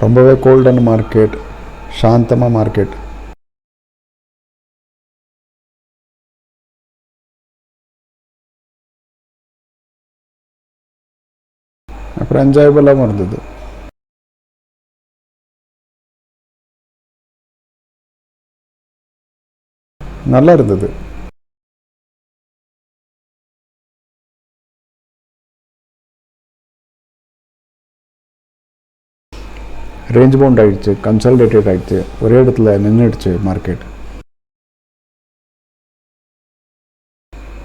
ரொம்பவே கோல்டான மார்க்கெட், சாந்தமாக மார்க்கெட். அப்புறம் என்ஜாயபுளாகவும் இருந்தது. நல்லா இருந்தது. ரேஞ்ச் பவுண்ட் ஆகிடுச்சு, கன்சாலிடேட்டட் ஆகிடுச்சு, ஒரே இடத்துல நின்றுடுச்சு மார்க்கெட்.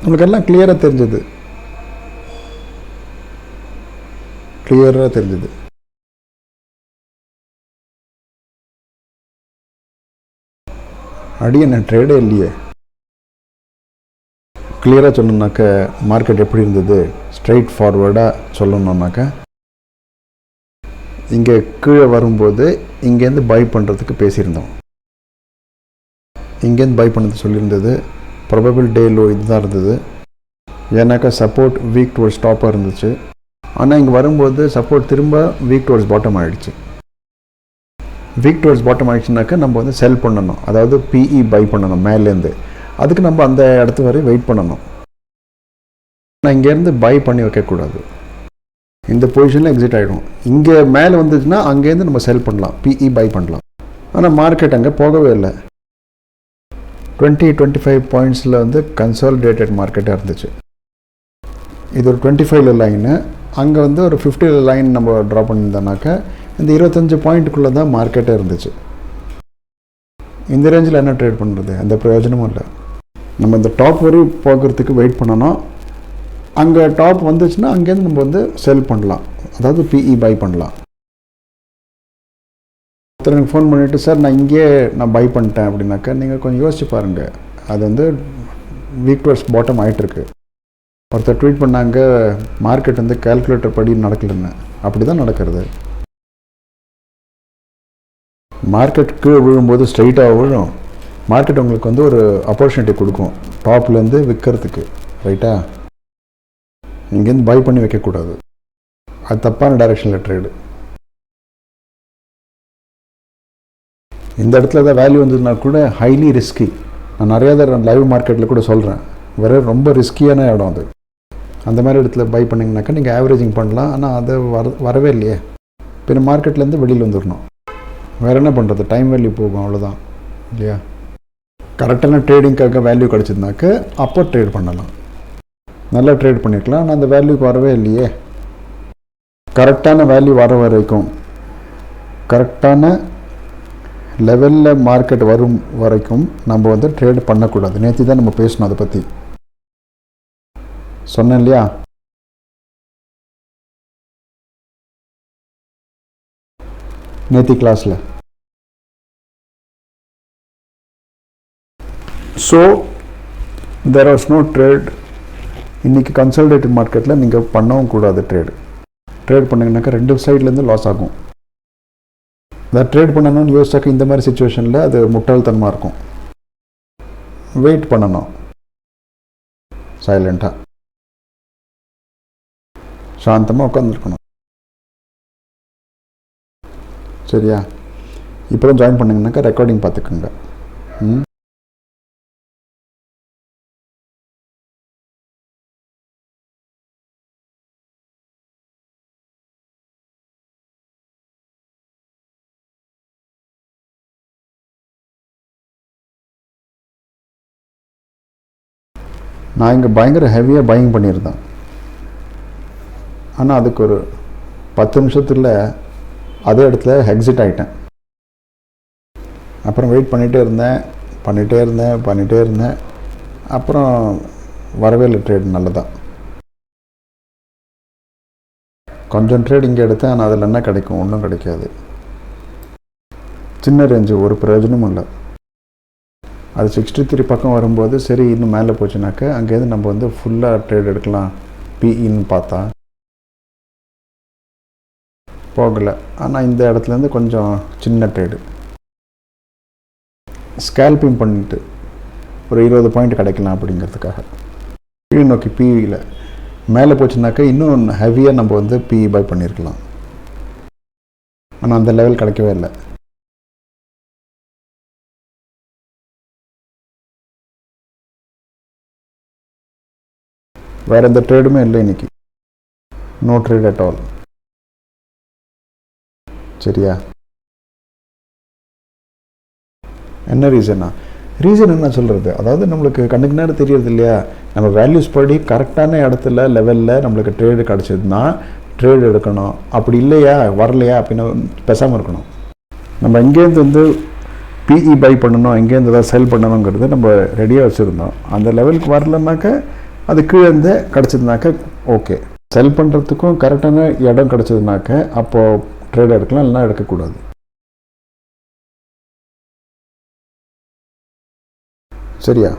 உங்களுக்கு எல்லாம் கிளியராக தெரிஞ்சது. அடி என்ன ட்ரேடே இல்லையே. கிளியராக சொல்லணுன்னாக்க மார்க்கெட் எப்படி இருந்தது, ஸ்ட்ரைட் ஃபார்வர்டாக சொல்லணுன்னாக்கா இங்கே கீழே வரும்போது இங்கேருந்து பை பண்ணுறதுக்கு பேசியிருந்தோம். இங்கேருந்து பை பண்ணது சொல்லியிருந்தது. ப்ராபபிள் டே லோ இதுதான் இருந்தது. ஏன்னாக்கா சப்போர்ட் வீக் டுவர்ட்ஸ் ஸ்டாப்பாக இருந்துச்சு. ஆனால் இங்கே வரும்போது சப்போர்ட் திரும்ப வீக் டுவர்ட்ஸ் பாட்டம் ஆகிடுச்சு. வீக் டுவர்ட்ஸ் பாட்டம் ஆகிடுச்சுனாக்கா நம்ம வந்து செல் பண்ணணும், அதாவது பிஇ பை பண்ணணும் மேலேருந்து. அதுக்கு நம்ம அந்த இடத்து வரை வெயிட் பண்ணணும். ஆனால் இங்கேருந்து பை பண்ணி வைக்கக்கூடாது. இந்த பொசிஷனில் எக்ஸிட் ஆகிடும். இங்கே மேலே வந்துச்சுன்னா அங்கேருந்து நம்ம செல் பண்ணலாம், பிஇ பை பண்ணலாம். ஆனால் மார்க்கெட் அங்கே போகவே இல்லை. 20-25 பாயிண்ட்ஸில் வந்து கன்சாலிடேட்டட் மார்க்கெட்டாக இருந்துச்சு. இது ஒரு 25 லைனு. அங்கே வந்து ஒரு 50 லைன் நம்ம ட்ரா பண்ணியிருந்தோம்னாக்கா இந்த 25 பாயிண்ட்டுக்குள்ளே தான் மார்க்கெட்டே இருந்துச்சு. இந்த ரேஞ்சில் என்ன ட்ரேட் பண்ணுறது, எந்த பிரயோஜனமும் இல்லை. நம்ம இந்த டாப் வரை போகிறதுக்கு வெயிட் பண்ணணும். அங்கே டாப் வந்துச்சுன்னா அங்கேருந்து நம்ம வந்து செல் பண்ணலாம், அதாவது பிஇ பை பண்ணலாம். ஒருத்தர் எனக்கு ஃபோன் பண்ணிவிட்டு, சார் நான் பை பண்ணிட்டேன் அப்படின்னாக்கா நீங்கள் கொஞ்சம் யோசிச்சு பாருங்கள். அது வந்து வீக் டுவர்ட்ஸ் பாட்டம் ஆகிட்டுருக்கு. ஒருத்தர் ட்வீட் பண்ணாங்க, மார்க்கெட் வந்து கால்குலேட்டர் படி நடக்கலன்னு. அப்படி தான் நடக்கிறது. மார்க்கெட் கீழே விழும்போது ஸ்ட்ரைட்டாக விழும். மார்க்கெட் உங்களுக்கு வந்து ஒரு ஆப்பர்ச்சுனிட்டி கொடுக்கும் டாப்லேருந்து விற்கிறதுக்கு, ரைட்டா? இங்கேருந்து பை பண்ணி வைக்கக்கூடாது. அது தப்பான டைரெக்ஷனில் ட்ரேடு. இந்த இடத்துல தான் வேல்யூ வந்ததுன்னா கூட ஹைலி ரிஸ்கி. நான் நிறையா தடவை லைவ் மார்க்கெட்டில் கூட சொல்கிறேன், ரொம்ப ரிஸ்கியான இடம் அது. அந்த மாதிரி இடத்துல பை பண்ணிங்கனாக்கா நீங்கள் ஆவரேஜிங் பண்ணலாம். ஆனால் அதை வரவே இல்லையே. பின்ன மார்க்கெட்லேருந்து வெளியில் வந்துடணும். வேறு என்ன பண்ணுறது, டைம் வேல்யூ போகும், அவ்வளோதான் இல்லையா? கரெக்டான ட்ரேடிங்காக வேல்யூ கிடச்சிதுனாக்க அப்போ ட்ரேட் பண்ணலாம், நல்லா ட்ரேட் பண்ணியிருக்கலாம். ஆனால் அந்த வேல்யூக்கு வரவே இல்லையே. கரெக்டான வேல்யூ வர வரைக்கும், கரெக்டான லெவலில் மார்க்கெட் வரும் வரைக்கும் நம்ம வந்து ட்ரேட் பண்ணக்கூடாது. நேற்று தான் நம்ம பேசணும், அதை பற்றி சொன்னேன் இல்லையா? நேற்று கிளாஸில். So there was no trade. இன்றைக்கி கன்சாலிடேட்டட் மார்க்கெட்டில் நீங்கள் பண்ணவும் கூடாது. ட்ரேட் பண்ணிங்கனாக்கா ரெண்டு சைட்லேருந்து லாஸ் ஆகும். அதை ட்ரேட் பண்ணணும்னு யோசிச்சாக்க இந்த மாதிரி சுச்சுவேஷனில் அது முட்டாள்தனமாக இருக்கும். வெயிட் பண்ணணும் சைலண்ட்டாக, சாந்தமாக உட்காந்துருக்கணும். சரியா? இப்போ தான் ஜாயின் பண்ணிங்கனாக்கா ரெக்கார்டிங் பார்த்துக்குங்க. நான் இங்கே பயங்கர ஹெவியாக பையிங் பண்ணியிருந்தேன். ஆனால் அதுக்கு ஒரு 10 நிமிஷத்தில் அதே இடத்துல எக்ஸிட் ஆகிட்டேன். அப்புறம் வெயிட் பண்ணிகிட்டே இருந்தேன். அப்புறம் வரவே இல்லை ட்ரேட். நல்லதான் கொஞ்சம் ட்ரேட் இங்கே எடுத்தேன். ஆனால் அதில் என்ன கிடைக்கும், ஒன்றும் கிடைக்காது. சின்ன ரேஞ்சு, ஒரு பிரயோஜனமும் இல்லை. அது 63 பக்கம் வரும்போது சரி இன்னும் மேலே போச்சுனாக்க அங்கேருந்து நம்ம வந்து ஃபுல்லாக ட்ரேட் எடுக்கலாம். பிஇன்னு பார்த்தா போகலை. ஆனால் இந்த இடத்துலேருந்து கொஞ்சம் சின்ன ட்ரேடு ஸ்கேல்பிங் பண்ணிட்டு ஒரு 20 பாயிண்ட் கிடைக்கலாம் அப்படிங்கிறதுக்காக கீழ் நோக்கி பிஇயில் மேலே போச்சுனாக்கா இன்னும் ஹெவியாக நம்ம வந்து பிஇ பை பண்ணியிருக்கலாம். ஆனால் அந்த லெவல் கிடைக்கவே இல்லை. வேறு எந்த ட்ரேடுமே இல்லை இன்றைக்கி. No trade at all. சரியா? என்ன ரீசன்னா? ரீசன் என்ன சொல்கிறது, அதாவது நம்மளுக்கு கண்ணுக்கு நேரம் தெரியறது இல்லையா, நம்ம வேல்யூஸ் படி கரெக்டான இடத்துல லெவலில் நம்மளுக்கு ட்ரேடு கிடச்சதுன்னா ட்ரேடு எடுக்கணும். அப்படி இல்லையா, வரலையா அப்படின்னு பேசாமல் இருக்கணும். நம்ம எங்கேருந்து பிஇ பை பண்ணணும், எங்கேருந்து ஏதாவது செல் பண்ணணுங்கிறது நம்ம ரெடியாக வச்சுருந்தோம். அந்த லெவலுக்கு வரலன்னாக்க அது கீழே இருந்து கிடச்சதுனாக்க ஓகே. செல் பண்ணுறதுக்கும் கரெக்டான இடம் கிடச்சதுனாக்க அப்போது ட்ரேட் எடுக்கலாம், இல்லைனா எடுக்கக்கூடாது. சரியா?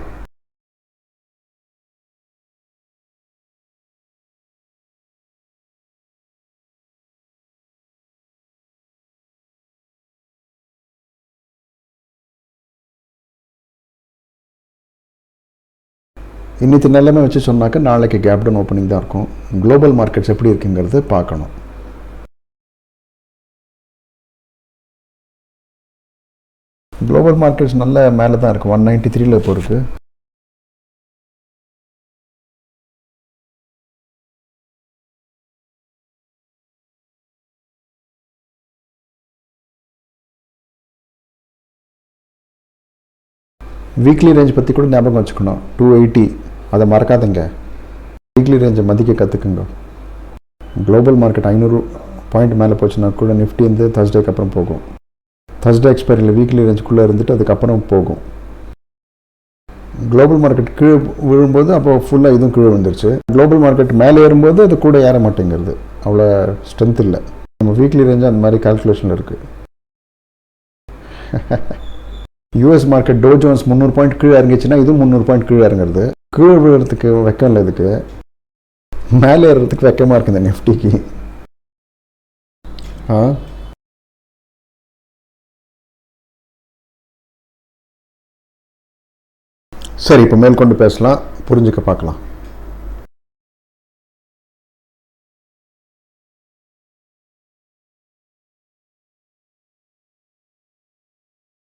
இன்னைக்கு நிலைமை வச்சு சொன்னாக்க நாளைக்கு கேப் டவுன் ஓப்பனிங் தான் இருக்கும். குளோபல் மார்க்கெட்ஸ் எப்படி இருக்குங்கிறது பார்க்கணும். குளோபல் மார்க்கெட்ஸ் நல்ல மேலே தான் இருக்குது. 193 இப்போ இருக்குது. வீக்லி ரேஞ்ச் பற்றி கூட ஞாபகம் வச்சுக்கணும். 280 அதை மறக்காதுங்க. வீக்லி ரேஞ்சை மதிக்க கற்றுக்குங்க. குளோபல் மார்க்கெட் 500 பாயிண்ட் மேலே போச்சுன்னா கூட நிஃப்டி வந்து தர்ஸ்டேக்கு அப்புறம் போகும். தர்ஸ்டே எக்ஸ்பைரியில் வீக்லி ரேஞ்சுக்குள்ளே இருந்துட்டு அதுக்கப்புறம் போகும். குளோபல் மார்க்கெட் கீழே விழும்போது அப்போ ஃபுல்லாக இதுவும் கீழே வந்துருச்சு. குளோபல் மார்க்கெட் மேலே ஏறும்போது அது கூட ஏற மாட்டேங்கிறது, அவ்வளோ ஸ்ட்ரென்த் இல்லை. நம்ம வீக்லி ரேஞ்சு அந்த மாதிரி கால்குலேஷனில் இருக்குது. US market to Jones 300 point கீழே இறங்கிச்சுன்னா இதுவும் 300 பாயிண்ட் கீழே இறங்குறது. கீழே விழுறதுக்கு வெக்கம் இல்லை, இதுக்கு மேலே ஏறுறதுக்கு வெக்கமாக இருக்குது இந்த நிஃப்டிக்கு. சரி, இப்போ மேற்கொண்டு பேசலாம், புரிஞ்சுக்க பார்க்கலாம்.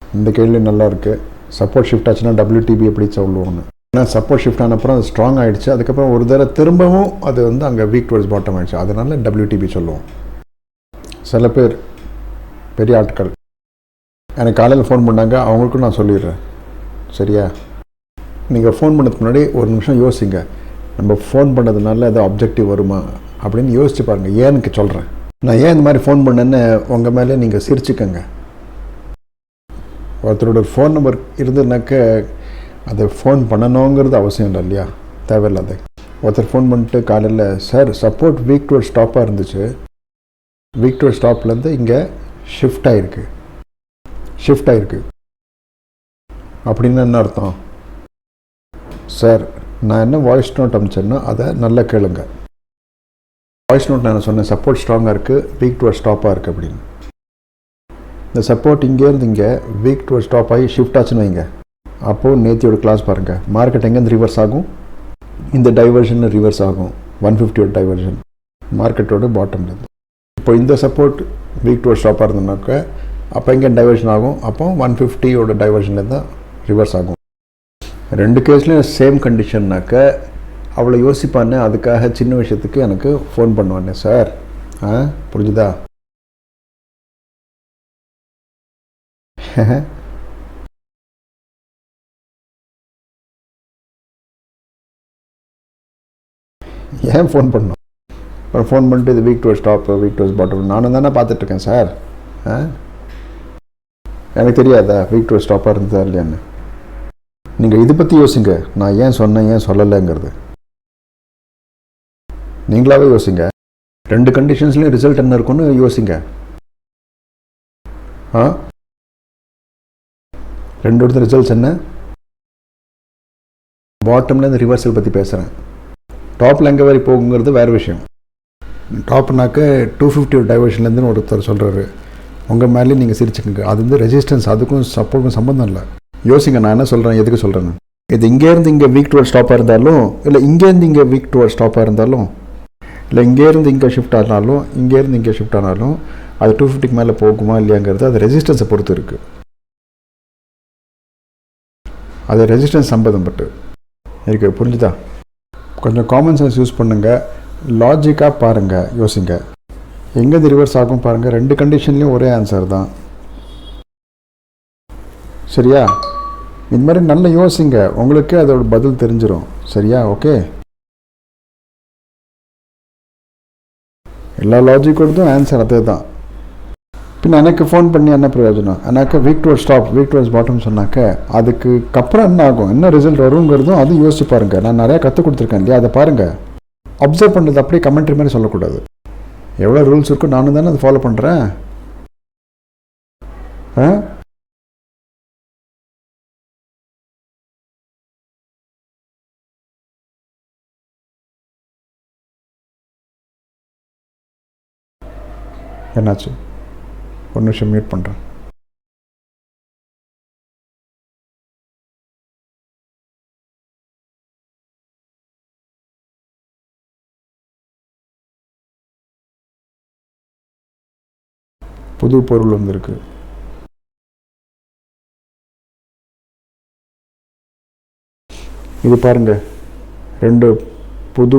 இந்த கேள்வி நல்லா இருக்குது. சப்போர்ட் ஷிஃப்ட் ஆச்சுன்னா WTB எப்படி சொல்லுவோன்னு. ஏன்னா சப்போர்ட் ஷிஃப்ட் ஆன அப்புறம் அது ஸ்ட்ராங் ஆகிடுச்சு. அதுக்கப்புறம் ஒரு தடவை திரும்பவும் அது வந்து அங்கே வீக் டுவர்ட்ஸ் பாட்டம் ஆகிடுச்சு. அதனால WTB சொல்லுவோம். சில பேர் பெரிய ஆட்கள் எனக்கு காலையில் ஃபோன் பண்ணாங்க, அவங்களுக்கும் நான் சொல்லிடுறேன். சரியா? நீங்கள் ஃபோன் பண்ணதுக்கு முன்னாடி ஒரு நிமிஷம் யோசிங்க. நம்ம ஃபோன் பண்ணதுனால அது அப்ஜெக்டிவ் வருமா அப்படின்னு யோசிச்சு பாருங்கள். ஏன்னு சொல்கிறேன். நான் ஏன் இந்த மாதிரி ஃபோன் பண்ணேன்னு உங்கள் மேலே நீங்கள் சிரிச்சுக்கங்க. ஒருத்தரோட ஃபோன் நம்பர் இருந்ததுனாக்க அதை ஃபோன் பண்ணணுங்கிறது அவசியம் இல்லை இல்லையா? தேவையில்லாது. ஒருத்தர் ஃபோன் பண்ணிட்டு காலையில், சார் சப்போர்ட் வீக் டுவர்ட் ஸ்டாப்பாக இருந்துச்சு, வீக் டுவர்ட் ஸ்டாப்லேருந்து இங்கே ஷிஃப்ட் ஆகிருக்கு அப்படின்னு என்ன அர்த்தம்? சார் நான் என்ன வாய்ஸ் நோட் அனுப்பிச்சேன்னா அதை நல்லா கேளுங்க. வாய்ஸ் நோட் நான் சொன்னேன் சப்போர்ட் ஸ்ட்ராங்காக இருக்குது, வீக் டுவர்ட் ஸ்டாப்பாக இருக்குது அப்படின்னு. இந்த சப்போர்ட் இங்கேருந்து இங்கே வீக் டுவர்ட் ஸ்டாப் ஆகி ஷிஃப்ட் ஆச்சுன்னு வைங்க. அப்போது நேத்தியோட கிளாஸ் பாருங்கள். மார்க்கெட் எங்கேருந்து ரிவர்ஸ் ஆகும்? இந்த டைவர்ஷனில் ரிவர்ஸ் ஆகும். 150 டைவர்ஷன் மார்க்கெட்டோட பாட்டம்லேருந்து. இப்போ இந்த சப்போர்ட் வீக் டுவர்ட் ஸ்டாப்பாக இருந்ததுனாக்க அப்போ எங்கே டைவர்ஷன் ஆகும்? அப்போ 150 டைவர்ஷனில் தான் ரிவர்ஸ் ஆகும். ரெண்டு கேஸ்லேயும் சேம் கண்டிஷன்னாக்க அவ்வளோ யோசிப்பானே. அதுக்காக சின்ன விஷயத்துக்கு எனக்கு ஃபோன் பண்ணுவானே. சார் புரிஞ்சுதா? ஏன் ஃபோன் பண்ணோம்? அப்புறம் ஃபோன் பண்ணிட்டு இது week toward stop, week toward bottom நானும் தானே பார்த்துட்ருக்கேன் சார். எனக்கு தெரியாதா வீக் டுவர்ட் ஸ்டாப்பாக இருந்ததா இல்லையான்னு? நீங்கள் இதை பற்றி யோசிங்க. நான் ஏன் சொன்னேன், ஏன் சொல்லலைங்கிறது நீங்களாவே யோசிங்க. ரெண்டு கண்டிஷன்ஸ்லையும் ரிசல்ட் என்ன இருக்குன்னு யோசிங்க. ரெண்டு ரிசல்ட்ஸ் என்ன? பாட்டம்லேருந்து ரிவர்சல் பற்றி பேசுகிறேன். டாப்பில் எங்கே வரை போகுங்கிறது வேறு விஷயம். டாப்னாக்க 250 டைவர்ஷன்லேருந்துன்னு ஒருத்தர் சொல்கிறாரு. உங்கள் மேலேயும் நீங்கள் சிரிச்சுக்கோங்க. அது வந்து ரெசிஸ்டன்ஸ், அதுக்கும் சப்போர்ட்டுக்கும் சம்மந்தம் இல்லை. யோசிங்க நான் என்ன சொல்கிறேன், எதுக்கு சொல்கிறேன்னு. இது இங்கேருந்து இங்கே வீக் டுவர்ட் ஸ்டாப்பாக இருந்தாலும், இல்லை இங்கேருந்து இங்கே வீக் டுவர்ட் ஸ்டாப்பாக இருந்தாலும், இல்லை இங்கேருந்து இங்கே ஷிஃப்ட் ஆனாலும், இங்கேருந்து இங்கே ஷிஃப்ட் ஆனாலும் அது 250க்கு மேலே போகுமா இல்லையாங்கிறது அது ரெசிஸ்டன்ஸை பொறுத்து இருக்குது. அது ரெசிஸ்டன்ஸ் சம்பந்தப்பட்டு இருக்கு. புரிஞ்சுதா? கொஞ்சம் காமன் சென்ஸ் யூஸ் பண்ணுங்கள், லாஜிக்காக பாருங்கள், யோசிங்க. எங்கே இது ரிவர்ஸ் ஆகும் பாருங்கள். 2 கண்டிஷன்லேயும் ஒரே ஆன்சர் தான். சரியா? இந்த மாதிரி நல்லா யோசிங்க, உங்களுக்கே அதோட பதில் தெரிஞ்சிடும். சரியா? ஓகே. எல்லா லாஜிக்கோடதும் ஆன்சர் அதே தான். பின்ன எனக்கு ஃபோன் பண்ணி என்ன பிரயோஜனம்? எனக்கு week towards stop, week towards bottom சொன்னாக்க அதுக்கப்புறம் என்ன ஆகும், என்ன ரிசல்ட் வருங்கிறதும் அது யோசிச்சு பாருங்கள். நான் நிறையா கற்றுக் கொடுத்துருக்கேன் இல்லையா, அதை பாருங்கள். அப்சர்வ் பண்ணுறது அப்படியே கமெண்ட்ரி மாதிரி சொல்லக்கூடாது. எவ்வளோ ரூல்ஸ் இருக்கோ நானும் தானே அதை ஃபாலோ பண்ணுறேன். என்னாச்சு? ஒரு நிமிஷம் மியூட் பண்ணுறேன். புது பொருள் வந்திருக்கு. இது பாருங்கள், 2 புது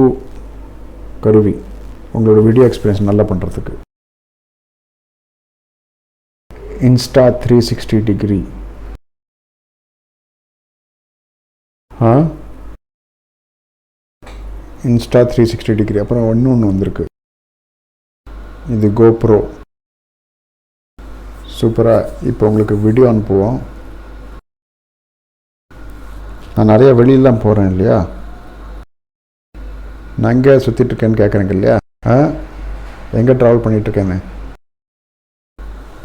கருவி உங்களோட வீடியோ எக்ஸ்பீரியன்ஸ் நல்லா பண்ணுறதுக்கு. Insta 360 degree. Insta 360 degree. அப்புறம் ஒன்று வந்திருக்கு, இது கோப்ரோ. சூப்பராக. இப்போ உங்களுக்கு வீடியோ அனுப்புவோம். நான் நிறையா வெளியெல்லாம் போகிறேன் இல்லையா, நான் எங்கே சுற்றிட்டுருக்கேன்னு கேட்குறேங்க இல்லையா, எங்கே ட்ராவல் பண்ணிகிட்ருக்கேன்னு.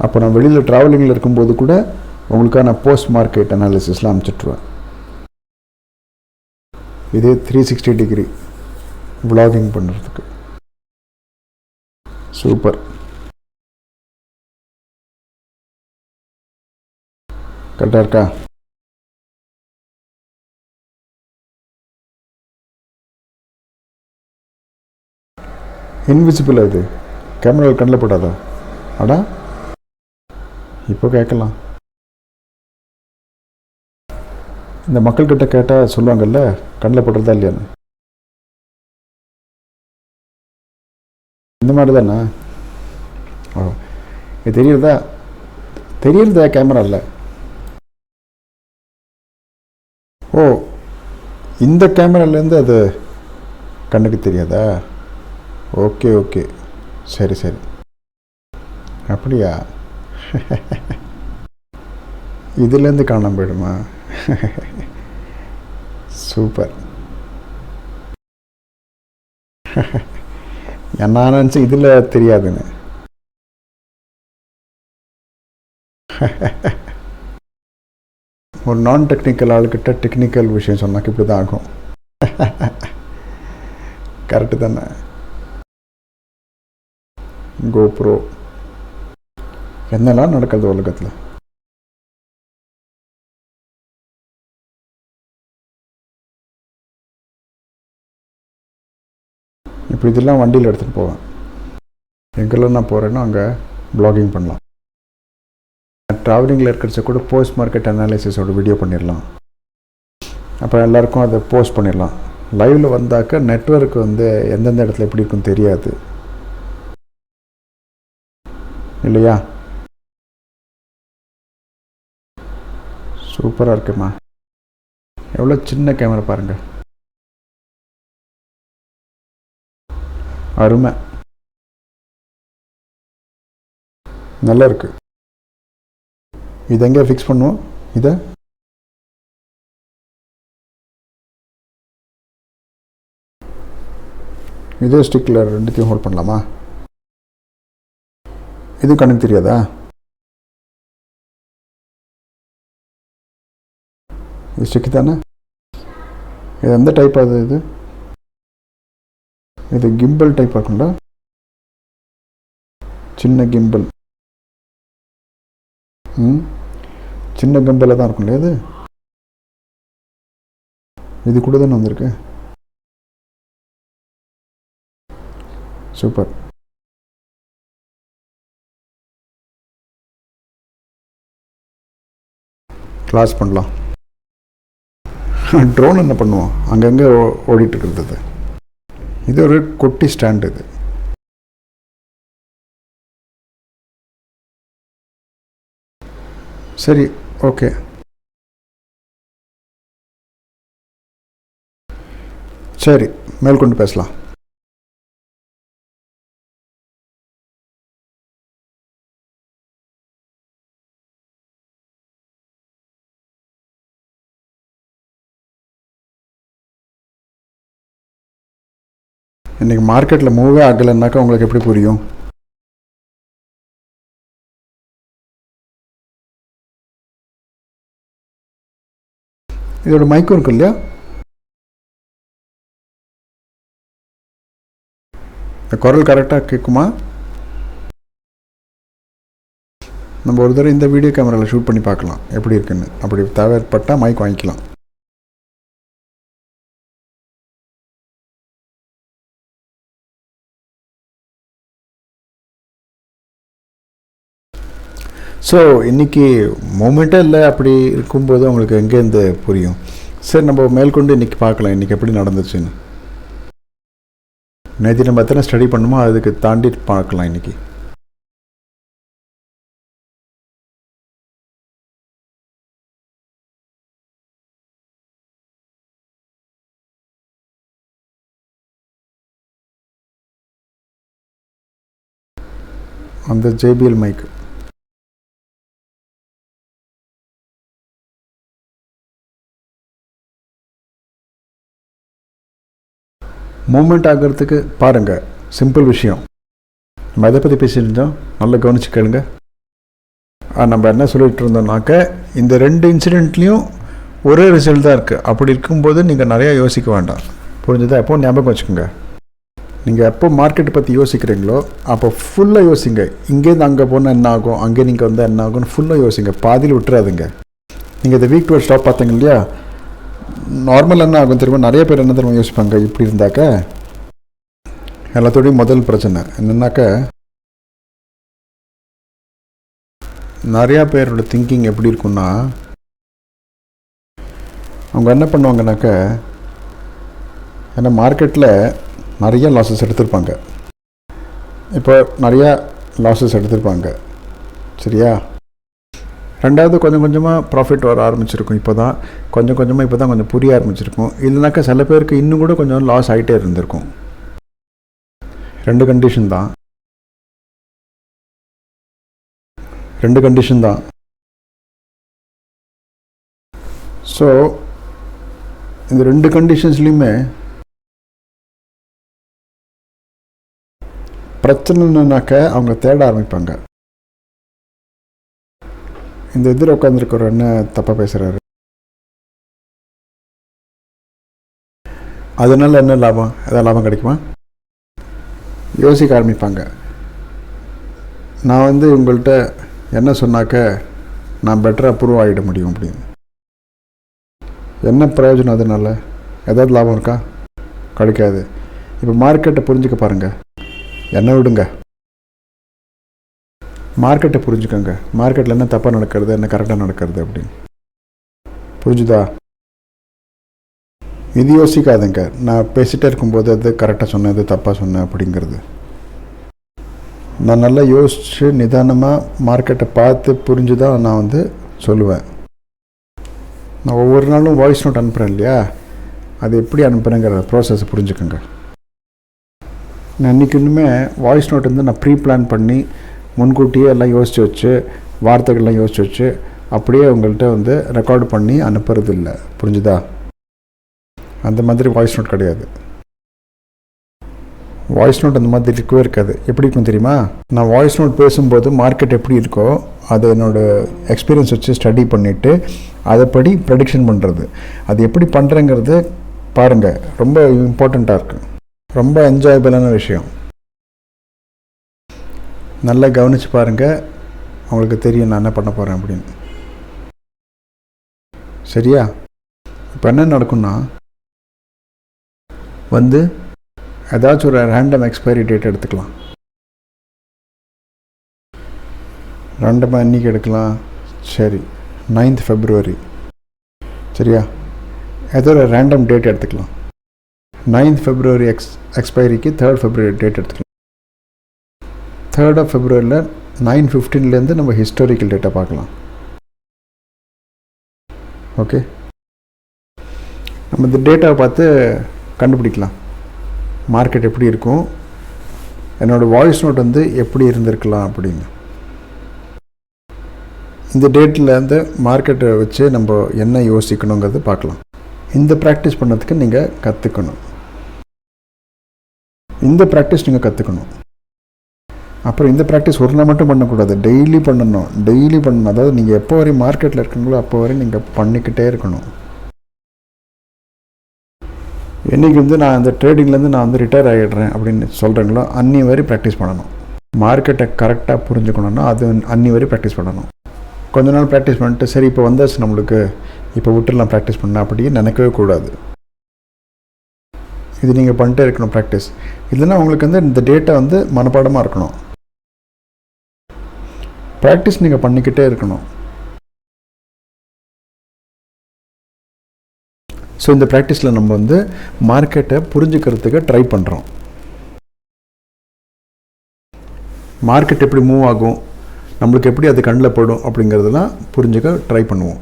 அப்போ நான் வெளியில் ட்ராவலிங்கில் இருக்கும்போது கூட உங்களுக்கான போஸ்ட் மார்க்கெட் அனாலிசிஸ்லாம் அனுப்பிச்சிட்ருவேன். இதே 360 டிகிரி விளாகிங் பண்ணுறதுக்கு. சூப்பர். கரெக்டாக இருக்கா? இன்விசிபிள். அது கேமராவில் கண்ணில் போடாதா? அடா, இப்போ கேட்கலாம். இந்த மக்கள்கிட்ட கேட்டால் சொல்லுவாங்கல்ல கண்ணில் போடுறதா இல்லையான்னு. இந்த மாதிரி தானே? ஓ, இது தெரியறதா கேமரா இல்லை? ஓ, இந்த கேமராலேருந்து அது கண்ணுக்கு தெரியாதா? ஓகே ஓகே, சரி சரி, அப்படியா? இதுலேருந்து காணாம போயிடுமா? சூப்பர். நான் நினச்சேன் இதில் தெரியாதுன்னு. ஒரு நான் டெக்னிக்கல் ஆளுக்கிட்ட டெக்னிக்கல் விஷயம் சொன்னாக்க இப்படி தான் ஆகும். கரெக்டு தானே? கோப்ரோ என்னெல்லாம் நடக்குது உலகத்தில். இப்போ இதெல்லாம் வண்டியில் எடுத்துகிட்டு போவேன். எங்கெல்லாம் நான் போகிறேன்னா அங்கே ப்ளாகிங் பண்ணலாம். ட்ராவலிங்கில் இருக்கிறச்ச கூட போஸ்ட் மார்க்கெட் அனாலிசிஸோட வீடியோ பண்ணிடலாம். அப்புறம் எல்லாருக்கும் அதை போஸ்ட் பண்ணிடலாம். லைவில் வந்தாக்க நெட்வொர்க் எந்தெந்த இடத்துல எப்படி இருக்குன்னு தெரியாது இல்லையா? சூப்பராக இருக்குமா? எவ்வளோ சின்ன கேமரா பாருங்கள், அருமை. நல்லா இருக்கு. இது எங்கே ஃபிக்ஸ் பண்ணுவோம்? இதை இதே ஸ்டிக்கில் 2த்தையும் ஹோல்ட் பண்ணலாமா? இது கண்ணுக்கு தெரியாதா? இது ஸ்டிக்கு தானே? இது எந்த டைப் அது? இது கிம்பிள் டைப் இருக்கும்ல, சின்ன கிம்பிள். சின்ன கிம்பிளில் தான் இருக்கும் இல்லையா? இது கூட தானே வந்திருக்கு. சூப்பர். லாஸ் பண்ணலாம். ட்ரோன் என்ன பண்ணுவோம், அங்கங்கே ஓடிட்டுருக்கிறது. இது ஒரு குட்டி ஸ்டாண்டு. இது சரி, ஓகே. சரி, மேற்கொண்டு பேசலாம். இன்றைக்கி மார்க்கெட்டில் மூவே ஆகலைன்னாக்கா உங்களுக்கு எப்படி புரியும்? இதோட மைக்கும் இருக்கு இல்லையா? இந்த குரல் கரெக்டாக கேட்குமா? நம்ம ஒரு தடவை இந்த வீடியோ கேமராவில் ஷூட் பண்ணி பார்க்கலாம் எப்படி இருக்குன்னு. அப்படி தேவைப்பட்டால் மைக் வாங்கிக்கலாம். ஸோ இன்றைக்கி மூமெண்ட்டே இல்லை. அப்படி இருக்கும்போது அவங்களுக்கு எங்கேருந்து புரியும்? சரி, நம்ம மேற்கொண்டு இன்றைக்கி பார்க்கலாம் இன்றைக்கி எப்படி நடந்துச்சுன்னு. நேற்று நம்ம எத்தனை ஸ்டடி பண்ணுமோ அதுக்கு தாண்டி பார்க்கலாம் இன்றைக்கி. அந்த JBL மைக் மூமெண்ட் ஆகிறதுக்கு பாருங்கள், சிம்பிள் விஷயம். நம்ம எதை பற்றி பேசியிருந்தோம் நல்லா கவனிச்சு கேளுங்க. நம்ம என்ன சொல்லிகிட்டு இருந்தோம்னாக்க, இந்த 2 இன்சிடெண்ட்லேயும் ஒரே ரிசல்ட் தான் இருக்குது. அப்படி இருக்கும்போது நீங்கள் நிறையா யோசிக்க வேண்டாம். புரிஞ்சுதா? எப்போ ஞாபகம் வச்சுக்கோங்க, நீங்கள் எப்போ மார்க்கெட்டை பற்றி யோசிக்கிறீங்களோ அப்போ ஃபுல்லாக யோசிங்க. இங்கேருந்து அங்கே போனால் என்ன ஆகும், அங்கே நீங்கள் வந்தால் என்ன ஆகும்னு ஃபுல்லாக யோசிங்க. பாதியில் விட்டுறாதுங்க. நீங்கள் இந்த வீக் டு ஸ்டாப் பார்த்தீங்க இல்லையா, நார்மல் என்ன ஆகும் தெரியுமா? நிறைய பேர் என்ன தெரியுமா யோசிப்பாங்க, இப்படி இருந்தாக்க எல்லாத்தோடையும் முதல் பிரச்சனை என்னன்னாக்க, நிறையா பேரோட திங்கிங் எப்படி இருக்குன்னா, அவங்க என்ன பண்ணுவாங்கனாக்க, ஏன்னா மார்க்கெட்டில் நிறைய லாஸஸ் எடுத்திருப்பாங்க. இப்போ நிறையா லாஸஸ் எடுத்திருப்பாங்க, சரியா? ரெண்டாவது கொஞ்சம் கொஞ்சமாக ப்ராஃபிட் வர ஆரம்பிச்சிருக்கும். இப்போ தான் கொஞ்சம் கொஞ்சமாக இப்போ தான் கொஞ்சம் புரிய ஆரம்பிச்சிருக்கும். இல்லைனாக்கா சில பேருக்கு இன்னும் கூட கொஞ்சம் லாஸ் ஆகிட்டே இருந்திருக்கும். 2 கண்டிஷன் தான். ஸோ இந்த 2 கண்டிஷன்ஸ்லையுமே பிரச்சனைனாக்க அவங்க தேட ஆரம்பிப்பாங்க. இந்த எதிர உட்காந்துருக்கிற என்ன தப்பாக பேசுகிறாரு, அதனால என்ன லாபம், எதாவது லாபம் கிடைக்குமா? யோசிக்க ஆரம்பிப்பாங்க. நான் உங்கள்கிட்ட என்ன சொன்னாக்க நான் பெட்டராக ப்ரூவ் ஆகிட முடியும் அப்படின்னு. என்ன பிரயோஜனம்? அதனால ஏதாவது லாபம் இருக்கா? கிடைக்காது. இப்போ மார்க்கெட்டை புரிஞ்சுக்க பாருங்கள். என்ன விடுங்க, மார்க்கெட்டை புரிஞ்சுக்கோங்க. மார்க்கெட்டில் என்ன தப்பாக நடக்கிறது, என்ன கரெக்டாக நடக்கிறது அப்படின்னு. புரிஞ்சுதா? இது யோசிக்காதுங்க. நான் பேசிகிட்டே இருக்கும்போது அது கரெக்டாக சொன்னேன், அது தப்பாக சொன்னேன் அப்படிங்கிறது. நான் நல்லா யோசித்து நிதானமாக மார்க்கெட்டை பார்த்து புரிஞ்சு தான் நான் சொல்லுவேன். நான் ஒவ்வொரு நாளும் வாய்ஸ் நோட் அனுப்புகிறேன் இல்லையா, அது எப்படி அனுப்புகிறேங்கிற ப்ராசஸை புரிஞ்சுக்கோங்க. நான் இன்றைக்கி இன்னுமே வாய்ஸ் நோட் நான் ப்ரீ பிளான் பண்ணி முன்கூட்டியே எல்லாம் யோசித்து வச்சு, வார்த்தைகள்லாம் யோசித்து வச்சு அப்படியே உங்கள்கிட்ட ரெக்கார்டு பண்ணி அனுப்புறது இல்லை. புரிஞ்சுதா? அந்த மாதிரி வாய்ஸ் நோட் கிடையாது. வாய்ஸ் நோட் அந்த மாதிரி இருக்கவே இருக்காது. எப்படி இருக்கும் தெரியுமா? நான் வாய்ஸ் நோட் பேசும்போது மார்க்கெட் எப்படி இருக்கோ அதை என்னோடய எக்ஸ்பீரியன்ஸ் வச்சு ஸ்டடி பண்ணிவிட்டு அதைப்படி ப்ரெடிக்ஷன் பண்ணுறது. அது எப்படி பண்ணுறேங்கிறது பாருங்கள், ரொம்ப இம்பார்ட்டண்ட்டாக இருக்குது. ரொம்ப என்ஜாயபிளான விஷயம். நல்லா கவனித்து பாருங்கள், உங்களுக்கு தெரியும் நான் என்ன பண்ண போகிறேன் அப்படின்னு. சரியா? இப்போ என்ன நடக்கும்னா, ஏதாச்சும் ஒரு ரேண்டம் எக்ஸ்பைரி டேட் எடுத்துக்கலாம். ரேண்டமாக இன்றைக்கி எடுக்கலாம். சரி, 9th February. சரியா? ஏதோ ஒரு ரேண்டம் டேட் எடுத்துக்கலாம். 9th February எக்ஸ்பைரிக்கு 3rd February date எடுத்துக்கலாம். 3rd of Februaryயில் 9:15 நம்ம ஹிஸ்டாரிக்கல் டேட்டா பார்க்கலாம். ஓகே, நம்ம இந்த டேட்டாவை பார்த்து கண்டுபிடிக்கலாம் மார்க்கெட் எப்படி இருக்கும், என்னோடய வாய்ஸ் நோட் எப்படி இருந்திருக்கலாம் அப்படின்னு. இந்த டேட்டில் மார்க்கெட்டை வச்சு நம்ம என்ன யோசிக்கணுங்கிறது பார்க்கலாம். இந்த ப்ராக்டிஸ் பண்ணதுக்கு நீங்கள் கற்றுக்கணும். அப்புறம் இந்த ப்ராக்டிஸ் ஒரு நாள் மட்டும் பண்ணக்கூடாது, டெய்லி பண்ணணும். அதாவது நீங்கள் எப்போ வரை மார்க்கெட்டில் இருக்கீங்களோ அப்போ வரை நீங்கள் பண்ணிக்கிட்டே இருக்கணும். என்றைக்கு நான் அந்த ட்ரேடிங்லேருந்து நான் ரிட்டையர் ஆகிடுறேன் அப்படின்னு சொல்கிறீங்களோ அன்னி வரை ப்ராக்டிஸ் பண்ணணும். மார்க்கெட்டை கரெக்டாக புரிஞ்சுக்கணுன்னா அது அன்னி வரை ப்ராக்டிஸ் பண்ணணும். கொஞ்ச நாள் ப்ராக்டிஸ் பண்ணிட்டு சரி இப்போ வந்தாச்சு நம்மளுக்கு, இப்போ விட்டுலாம் ப்ராக்டிஸ் பண்ண அப்படியே நினைக்கவே கூடாது. இது நீங்கள் பண்ணிட்டே இருக்கணும் ப்ராக்டிஸ். இல்லைன்னா உங்களுக்கு இந்த டேட்டா மனப்பாடமாக இருக்கணும். ப்ராக்டிஸ் நீங்கள் பண்ணிக்கிட்டே இருக்கணும். ஸோ இந்த ப்ராக்டிஸில் நம்ம மார்க்கெட்டை புரிஞ்சுக்கிறதுக்கு ட்ரை பண்ணுறோம். மார்க்கெட் எப்படி மூவ் ஆகும், நம்மளுக்கு எப்படி அது கண்ணில் படும் அப்படிங்கிறதெல்லாம் புரிஞ்சுக்க ட்ரை பண்ணுவோம்.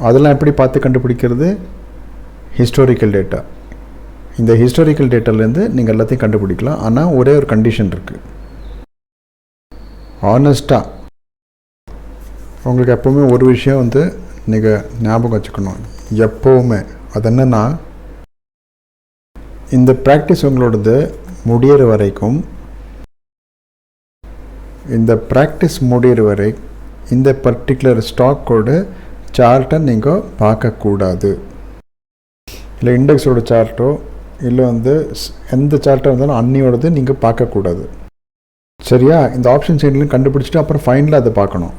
அதெல்லாம் எப்படி பார்த்து கண்டுபிடிக்கிறது? Historical data. இந்த ஹிஸ்டாரிக்கல் டேட்டாலேருந்து நீங்கள் எல்லாத்தையும் கண்டுபிடிக்கலாம். ஆனால் ஒரே ஒரு கண்டிஷன் இருக்குது. ஆனஸ்ட்டாக உங்களுக்கு எப்போவுமே ஒரு விஷயம் நீங்கள் ஞாபகம் வச்சுக்கணும் எப்போவுமே. அது என்னென்னா, இந்த ப்ராக்டிஸ் உங்களோடது முடிகிற வரைக்கும், இந்த ப்ராக்டிஸ் முடிகிற வரை இந்த பர்டிகுலர் ஸ்டாக்கோட சார்ட்டை நீங்கள் பார்க்கக்கூடாது. இல்லை இண்டெக்ஸோட சார்ட்டோ இல்லை எந்த சார்ட்டாக இருந்தாலும் அன்னியோடது நீங்கள் பார்க்கக்கூடாது. சரியா? இந்த ஆப்ஷன் செயின்லையும் கண்டுபிடிச்சிட்டு அப்புறம் ஃபைனலாக அதை பார்க்கணும்.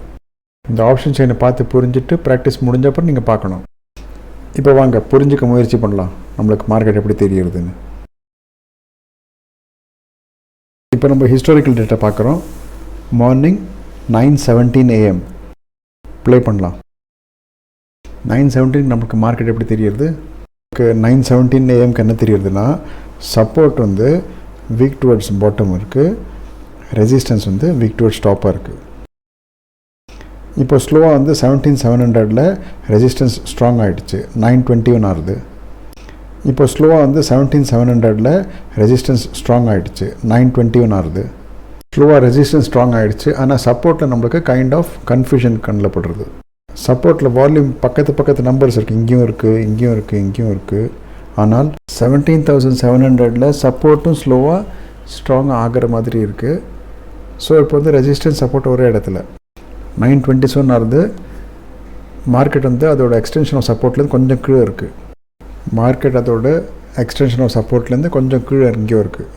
இந்த ஆப்ஷன் செயினை பார்த்து புரிஞ்சுட்டு ப்ராக்டிஸ் முடிஞ்ச அப்புறம் நீங்கள் பார்க்கணும். இப்போ வாங்க புரிஞ்சுக்க முயற்சி பண்ணலாம் நம்மளுக்கு மார்க்கெட் எப்படி தெரியுறதுன்னு. இப்போ நம்ம ஹிஸ்டாரிக்கல் டேட்டா பார்க்குறோம். மார்னிங் 9:17 AM ப்ளே பண்ணலாம். 9:17 நமக்கு மார்க்கெட் எப்படி தெரியுது? 9:17 AM என்ன தெரியுதுன்னா, சப்போர்ட் வீக் டுவர்ட்ஸ் பாட்டம் இருக்குது, ரெசிஸ்டன்ஸ் வீக் டுவர்ட்ஸ் டாப்பாக இருக்குது. இப்போ ஸ்லோவாக 17,700 ரெசிஸ்டன்ஸ் ஸ்ட்ராங் ஆகிடுச்சு, 9:21 ஆகுது. இப்போ ஸ்லோவாக 17,700 ரெசிஸ்டன்ஸ் ஸ்ட்ராங் ஆகிடுச்சு, 9:21 ஆகுது. ஸ்லோவாக ரெசிஸ்டன்ஸ் ஸ்ட்ராங் ஆகிடுச்சு. ஆனால் சப்போர்ட்டில் நம்மளுக்கு கைண்ட் ஆஃப் கன்ஃபியூஷன் கண்ணில் படுறது. சப்போர்ட்டில் வால்யூம் பக்கத்து நம்பர்ஸ் இருக்குது, இங்கேயும் இருக்குது. ஆனால் 17,700 சப்போர்ட்டும் ஸ்லோவாக ஸ்ட்ராங் ஆகிற மாதிரி இருக்குது. ஸோ இப்போ ரெசிஸ்டன்ஸ் சப்போர்ட் ஒரே இடத்துல 9:27 ஆகுது. மார்க்கெட் அதோட எக்ஸ்டென்ஷன் ஆஃப் சப்போர்ட்லேருந்து கொஞ்சம் கீழே இருக்குது. மார்க்கெட் அதோட எக்ஸ்டென்ஷன் ஆஃப் சப்போர்ட்லேருந்து கொஞ்சம் கீழே இங்கேயும் இருக்குது.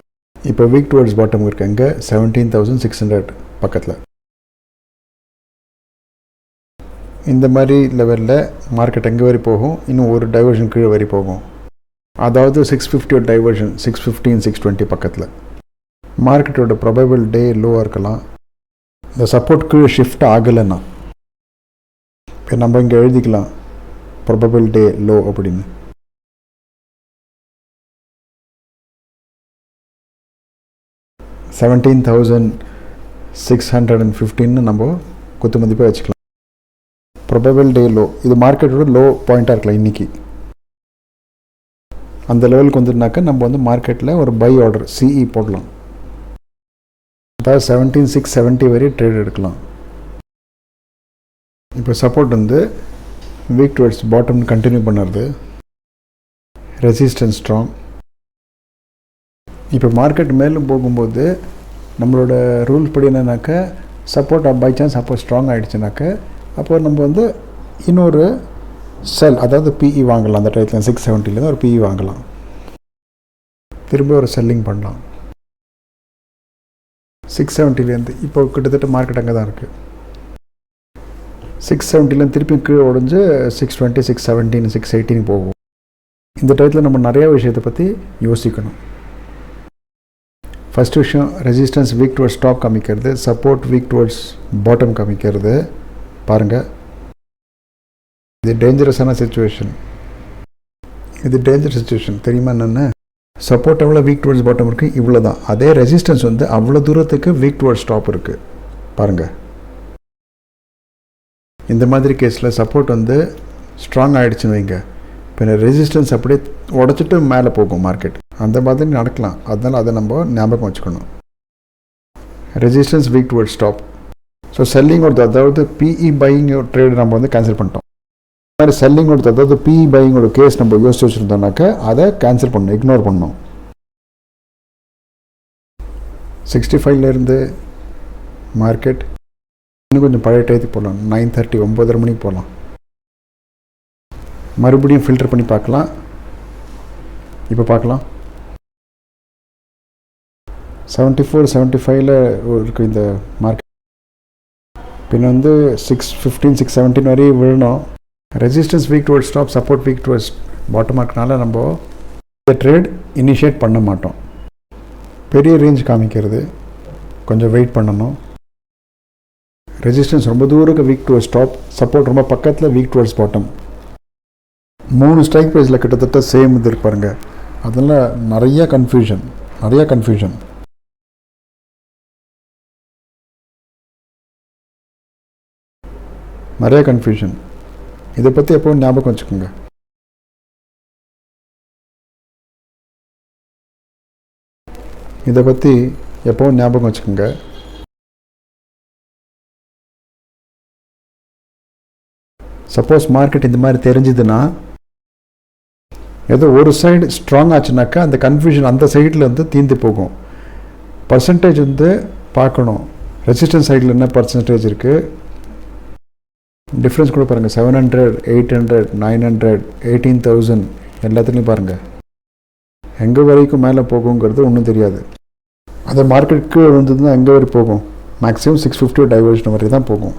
இப்போ வீக் டுவர்ட்ஸ் பாட்டம் இருக்குது எங்கே? 17,600 பக்கத்தில். இந்த மாதிரி லெவலில் மார்க்கெட் எங்கே வரை போகும்? இன்னும் ஒரு டைவர்ஷன் கீழே வரை போகும். அதாவது 650 டைவர்ஷன் 615, 620 பக்கத்தில். மார்க்கெட்டோட ப்ராபபிள் டே லோவாக இருக்கலாம். இந்த சப்போர்ட் கீழே ஷிஃப்ட் ஆகலைன்னா இப்போ நம்ம இங்கே எழுதிக்கலாம் ப்ராபபிள் டே லோ அப்படின்னு. $17,615 நம்ம குத்து மதிப்பாக வச்சுக்கலாம். ப்ராபபிள் டே லோ, இது மார்க்கெட்டோட லோ பாயிண்ட்டாக இருக்கலாம் இன்றைக்கி. அந்த லெவலுக்கு வந்துருனாக்கா நம்ம மார்க்கெட்டில் ஒரு பை ஆர்டர் சிஇ போடலாம். அதாவது 17,670 வரை ட்ரேட் எடுக்கலாம். இப்போ support weak towards bottom continue பண்ணுறது, ரெசிஸ்டன்ஸ் ஸ்ட்ராங். இப்போ மார்க்கெட் மேலும் போகும்போது நம்மளோட ரூல்ஸ் படி என்னன்னாக்கா, சப்போர்ட் பை சான்ஸ் அப்போ ஸ்ட்ராங் ஆகிடுச்சுனாக்க அப்போ நம்ம இன்னொரு செல், அதாவது பிஇ வாங்கலாம். அந்த டயத்தில் 670 ஒரு பிஇ வாங்கலாம், திரும்ப ஒரு செல்லிங் பண்ணலாம். 670 இப்போ கிட்டத்தட்ட மார்க்கெட் அங்கே தான் இருக்குது. 670 திருப்பி கீழே உடஞ்சி 620, 617, 618 போகும். இந்த டயத்தில் நம்ம நிறையா விஷயத்தை பற்றி யோசிக்கணும். ஃபஸ்ட் விஷயம், ரெசிஸ்டன்ஸ் வீக் டுவர்ட்ஸ் டாப் காமிக்கிறது, சப்போர்ட் வீக் டுவர்ட்ஸ் பாட்டம் காமிக்கிறது. பாருங்கள், இது டேஞ்சரஸான சுச்சுவேஷன். இது டேஞ்சர் சுச்சுவேஷன். தெரியுமா என்னென்ன? சப்போர்ட் எவ்வளோ வீக் டுவர்ட்ஸ் பாட்டம் இருக்குது, இவ்வளோ தான். அதே ரெசிஸ்டன்ஸ் வந்து அவ்வளோ தூரத்துக்கு வீக் டுவர்ட்ஸ் டாப் இருக்குது. பாருங்கள், இந்த மாதிரி கேஸில் சப்போர்ட் வந்து ஸ்ட்ராங் ஆகிடுச்சுன்னு வைங்க, பின்ன ரெசிஸ்டன்ஸ் அப்படியே உடச்சிட்டு மேலே போகும் மார்க்கெட். அந்த மாதிரி நடக்கலாம். அதனால் அதை நம்ம ஞாபகம் வச்சுக்கணும். Resistance weak towards top. So selling ஒருத்தர், அதாவது பிஇ பையிங் ட்ரேட் நம்ம வந்து கேன்சல் பண்ணிட்டோம். இந்த மாதிரி செல்லிங் ஒருத்தர், அதாவது பிஇ பையிங்கோட கேஸ் நம்ம யோசிச்சு வச்சுருந்தோம்னாக்க அதை கேன்சல் பண்ணணும், இக்னோர் பண்ணணும். 65லேருந்து மார்க்கெட் இன்னும் கொஞ்சம் பழைய டயத்துக்கு போகலாம். 9:30 9:30 மணிக்கு போகலாம். மறுபடியும் ஃபில்டர் பண்ணி பார்க்கலாம். இப்போ பார்க்கலாம். 74 75ல் இருக்குது இந்த மார்க்கெட். பின்ன வந்து 615 617 வரையும் விழணும். Resistance weak towards top, support weak towards bottom இருக்கனால நம்ம இந்த ட்ரேட் இனிஷியேட் பண்ண மாட்டோம். பெரிய ரேஞ்ச் காமிக்கிறது, கொஞ்சம் வெயிட் பண்ணணும். ரெசிஸ்டன்ஸ் ரொம்ப தூரம் வீக் டுவர்ட்ஸ் டாப், சப்போர்ட் ரொம்ப பக்கத்தில் வீக் டுவர்ட்ஸ் பாட்டம். 3 ஸ்ட்ரைக் ப்ரைஸில் கிட்டத்தட்ட சேம் இது இருப்பாருங்க. அதெல்லாம் நிறைய கன்ஃபியூஷன். இதை பற்றி எப்போவும் ஞாபகம் வச்சுக்கோங்க. சப்போஸ் மார்க்கெட் இந்த மாதிரி தெரிஞ்சுதுன்னா, ஏதோ ஒரு சைடு ஸ்ட்ராங் ஆச்சுனாக்கா அந்த கன்ஃபியூஷன் அந்த சைடில் வந்து தீர்ந்து போகும். பர்சன்டேஜ் வந்து பார்க்கணும். ரெசிஸ்டன்ஸ் சைடில் என்ன பர்சன்டேஜ் இருக்குது, டிஃப்ரென்ஸ் கூட பாருங்கள். 700 800 900 18,000 எல்லாத்துலேயும் பாருங்கள். எங்கே வரைக்கும் மேலே போகுங்கிறது ஒன்றும் தெரியாது. அது மார்க்கெட்டுக்கு வந்ததுன்னா எங்கே வரை போகும்? மேக்ஸிமம் 650 டைவர்ஷன் வரை தான் போகும்.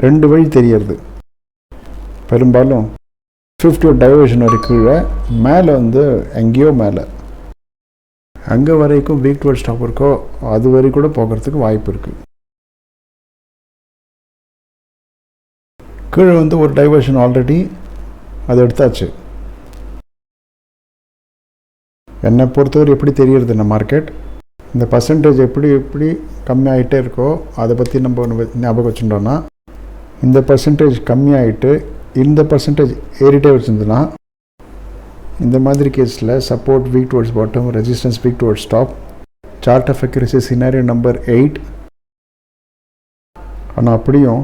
2 வழி தெரியறது. பெரும்பாலும் 50 டைவர்ஷன் வரை கீழே, மேலே வந்து எங்கேயோ மேலே, அங்கே வரைக்கும் வீக் டுவர்ட்ஸ் டாப் இருக்கோ அது வரை கூட போகிறதுக்கு வாய்ப்பு இருக்குது. கீழே வந்து ஒரு டைவர்ஷன் ஆல்ரெடி அது எடுத்தாச்சு. என்னை பொறுத்தவரை எப்படி தெரியறது இந்த மார்க்கெட், இந்த பர்சன்டேஜ் எப்படி கம்மியாகிட்டே இருக்கோ அதை பற்றி நம்ம ஞாபகம் வச்சுட்டோன்னா, இந்த பர்சன்டேஜ் கம்மியாகிட்டு இந்த பர்சன்டேஜ் ஏறிட்டே வச்சுருந்துன்னா, இந்த மாதிரி கேஸில் support weak towards bottom, resistance weak towards top, sort of accuracy scenario number 8. ஆனால் அப்படியும்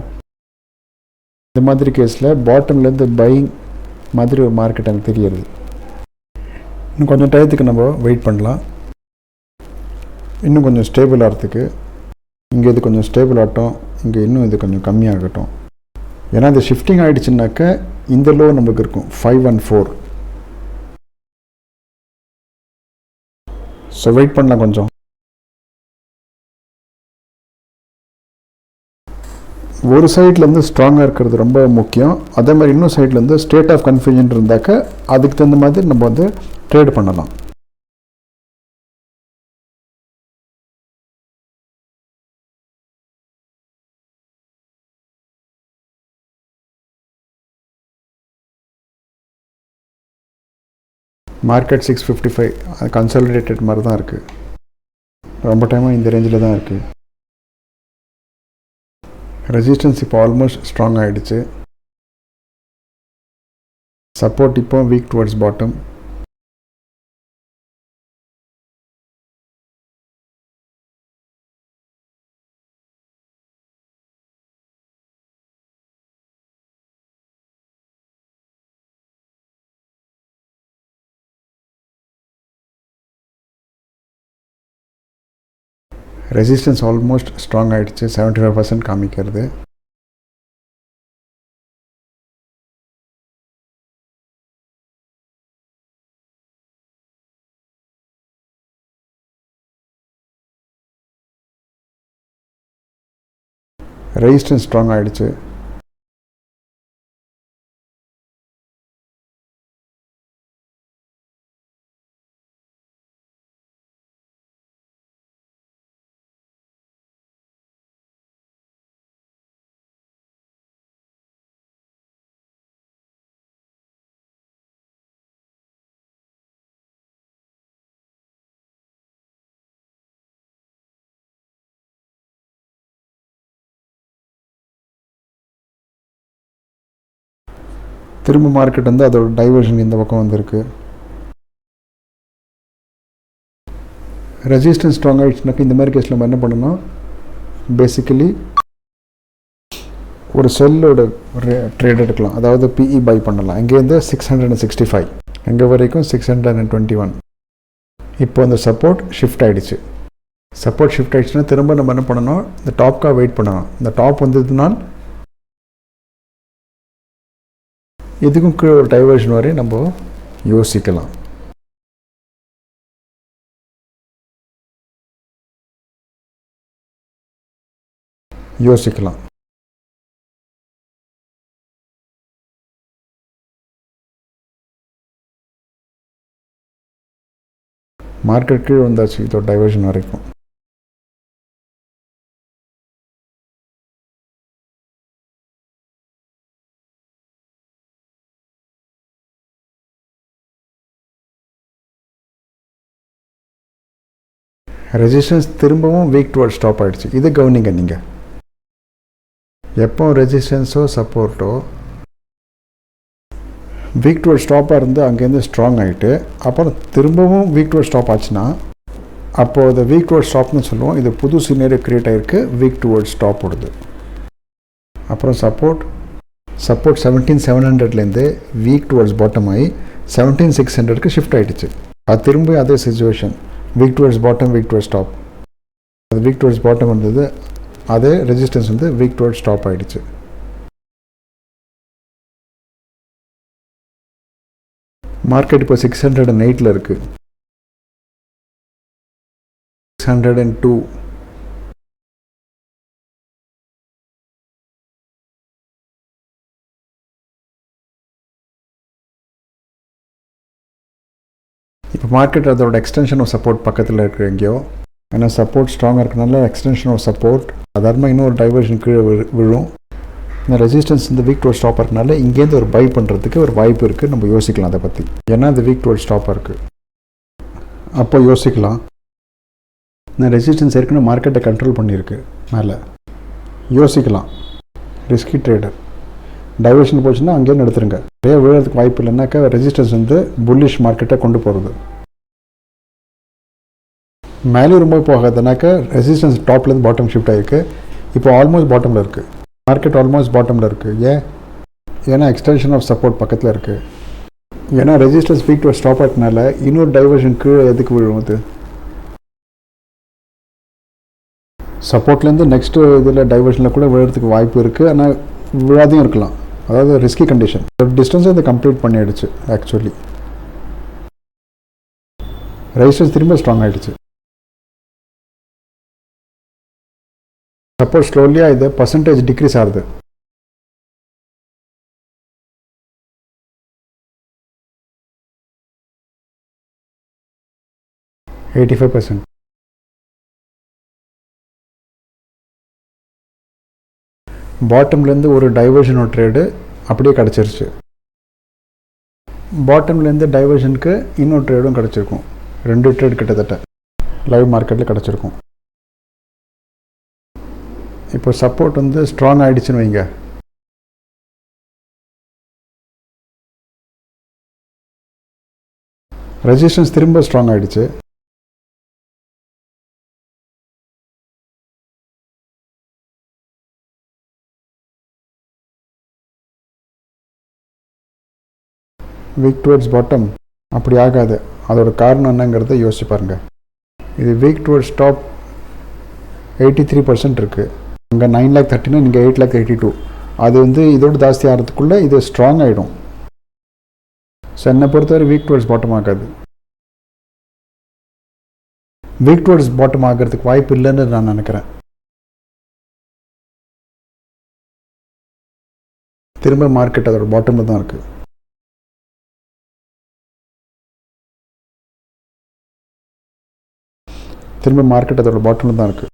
இந்த மாதிரி கேஸில் பாட்டம்லேருந்து பையிங் மாதிரி ஒரு மார்க்கெட் எனக்கு தெரியுது. இன்னும் கொஞ்சம் டயத்துக்கு நம்ம வெயிட் பண்ணலாம். இன்னும் கொஞ்சம் ஸ்டேபிள் ஆகிறதுக்கு. இங்கே இது கொஞ்சம் ஸ்டேபிள் ஆகட்டும், இங்கே இன்னும் இது கொஞ்சம் கம்மியாகட்டும். ஏன்னா இந்த ஷிஃப்டிங் ஆகிடுச்சுனாக்க இந்த லோ நமக்கு இருக்கும் 514. ஸோ வெயிட் பண்ணலாம் கொஞ்சம். ஒரு சைட்லேருந்து ஸ்ட்ராங்காக இருக்கிறது ரொம்ப முக்கியம். அதே மாதிரி இன்னும் சைட்லேருந்து ஸ்டேட் ஆஃப் கன்ஃபியூஷன் இருந்தாக்க அதுக்கு தகுந்த மாதிரி நம்ம வந்து ட்ரேட் பண்ணலாம். மார்க்கெட் 655 அது கன்சாலிடேட்டட் மாதிரி தான் இருக்குது. ரொம்ப டைமாக இந்த ரேஞ்சில் தான் இருக்குது. ரெசிஸ்டன்ஸ் இப்போ ஆல்மோஸ்ட் ஸ்ட்ராங் ஆகிடுச்சு. சப்போர்ட் இப்போ weak towards bottom. Resistance almost strong ஆகிடுச்சு. 75% காமிக்கிறது. ரெசிஸ்டன்ஸ் ஸ்ட்ராங் ஆகிடுச்சு. திரும்ப மார்க்கெட் வந்து அதோட டைவர்ஷன் இந்த பக்கம் வந்திருக்கு. ரெசிஸ்டன்ஸ் ஸ்ட்ராங் ஆகிடுச்சுனாக்கா இந்த மாதிரி கேஸில் நம்ம என்ன பண்ணணும், பேசிக்கலி ஒரு செல்லோட ட்ரேட் எடுக்கலாம். அதாவது பிஇ பை பண்ணலாம். இங்கேருந்து 665 எங்கே வரைக்கும் 621. இப்போ அந்த சப்போர்ட் ஷிஃப்ட் ஆகிடுச்சு. சப்போர்ட் ஷிஃப்ட் ஆகிடுச்சுன்னா திரும்ப நம்ம என்ன பண்ணணும், இந்த டாப்காக வெயிட் பண்ணணும். இந்த டாப் வந்ததுனால் இதுக்கும் கீழே ஒரு டைவர்ஷன் வரை நம்ம யோசிக்கலாம். மார்க்கெட் கீழே வந்தாச்சு இதோட டைவர்ஷன் வரைக்கும். ரெசிஸ்டன்ஸ் திரும்பவும் வீக் டுவர்ட் ஸ்டாப் ஆகிடுச்சு. இது கவனிங்க. நீங்கள் எப்போ ரெசிஸ்டன்ஸோ சப்போர்ட்டோ வீக் டுவர்ட் ஸ்டாப்பாக இருந்து அங்கேருந்து ஸ்ட்ராங் ஆகிட்டு அப்புறம் திரும்பவும் வீக் டுவர்ட் ஸ்டாப் ஆச்சுன்னா அப்போது அதை வீக் டுவர்ட் ஸ்டாப்னு சொல்லுவோம். இது புது சினேரியோ க்ரியேட் ஆகிருக்கு, வீக் டுவர்ட் ஸ்டாப் ஓடுது. அப்புறம் சப்போர்ட் 17,700லேருந்து வீக் டுவர்ட்ஸ் பாட்டம் ஆகி 17,600க்கு ஷிஃப்ட் ஆகிடுச்சு. அது திரும்ப அதே situation, week towards bottom, week toward stop. அது வீக் டுவர்ட்ஸ் பாட்டம் வந்தது, அதே ரெசிஸ்டன்ஸ் வந்து வீக் டுவர்ட் ஸ்டாப் ஆகிடுச்சு. மார்க்கெட் இப்போ 608ல் இருக்குது. 602. இப்போ மார்க்கெட் அதோட எக்ஸ்டென்ஷன் ஆஃப் சப்போர்ட் பக்கத்தில் இருக்கிற எங்கேயோ, ஏன்னா சப்போர்ட் ஸ்ட்ராங்காக இருக்கிறதுனால எக்ஸ்டென்ஷன் ஆஃப் சப்போர்ட் சாதாரணமாக இன்னும் ஒரு டைவர்ஷன் கீழே விழும். இந்த ரெசிஸ்டன்ஸ் இந்த வீக் டுவர்ட் ஸ்டாப் இருக்கனால இங்கேருந்து ஒரு பை பண்ணுறதுக்கு ஒரு வாய்ப்பு இருக்குது. நம்ம யோசிக்கலாம் அதை பற்றி. ஏன்னா இந்த வீக் டுவர்ட் ஸ்டாப்பாக இருக்குது, அப்போ யோசிக்கலாம். இந்த ரெசிஸ்டன்ஸ் ஏற்கனவே மார்க்கெட்டை கண்ட்ரோல் பண்ணியிருக்கு மேலே, யோசிக்கலாம். ரிஸ்கி ட்ரேடர் டைவர்ஷன் போச்சுன்னா அங்கேயும் எடுத்துருங்க. நிறைய விழுறதுக்கு வாய்ப்பு இல்லைன்னாக்கா ரெசிஸ்டன்ஸ் வந்து புல்லிஷ் மார்க்கெட்டை கொண்டு போகிறது. மேலே ரொம்ப போகாதுனாக்கா ரெசிஸ்டன்ஸ் டாப்லேருந்து பாட்டம் ஷிஃப்ட் ஆகிருக்கு. இப்போ ஆல்மோஸ்ட் பாட்டமில் இருக்குது. மார்க்கெட் ஆல்மோஸ்ட் பாட்டமில் இருக்குது. ஏன்னா எக்ஸ்டென்ஷன் ஆஃப் சப்போர்ட் பக்கத்தில் இருக்குது. ஏன்னா ரெசிஸ்டன்ஸ் வீக் டுவர்ட் ஸ்டாப் ஆகிட்டனால இன்னொரு டைவர்ஷன் கீழே எதுக்கு விழும்? அது சப்போர்ட்லேருந்து நெக்ஸ்ட்டு இதில் டைவர்ஷனில் கூட விழுறதுக்கு வாய்ப்பு இருக்குது. ஆனால் விழாதையும் இருக்கலாம். அதாவது ரிஸ்கி கண்டிஷன். டிஸ்டன்ஸை இது கம்ப்ளீட் பண்ணிடுச்சு. ஆக்சுவலி ரெசிஸ்டன்ஸ் திரும்ப ஸ்ட்ராங் ஆகிடுச்சு. சப்போர்ட் ஸ்லோலியாக இது பர்சன்டேஜ் டிக்ரீஸ் ஆகுது. $85. பாட்டம்லேருந்து ஒரு டைவர்ஷனோட ட்ரேடு அப்படியே கிடச்சிருச்சு. பாட்டம்லேருந்து டைவர்ஷனுக்கு இன்னொரு ட்ரேடும் கிடச்சிருக்கும். 2 ட்ரேட் கிட்டத்தட்ட லைவ் மார்க்கெட்டில் கிடச்சிருக்கும். இப்போ சப்போர்ட் வந்து ஸ்ட்ராங் ஆகிடுச்சுன்னு வைங்க. ரெசிஸ்டன்ஸ் திரும்ப ஸ்ட்ராங் ஆகிடுச்சு. வீக் டுவர்ட்ஸ் பாட்டம் அப்படி ஆகாது. அதோட காரணம் என்னங்கிறத யோசிச்சு பாருங்கள். இது வீக் டுவர்ட்ஸ் டாப் 83% இருக்குது. அங்கே 9,30,000, இங்கே 8,82,000. அது வந்து இதோடு ஜாஸ்தி ஆகிறதுக்குள்ளே இது ஸ்ட்ராங் ஆகிடும். ஸோ என்னை பொறுத்தவரை வீக் டுவர்ட்ஸ் பாட்டம் ஆகாது. வீக் டுவர்ட்ஸ் பாட்டம் ஆகிறதுக்கு வாய்ப்பு இல்லைன்னு நான் நினைக்கிறேன். திரும்ப மார்க்கெட் அதோட பாட்டமில் தான் இருக்குது. திரும்ப மார்க்கெட் அதோட பாட்டமில் தான் இருக்குது.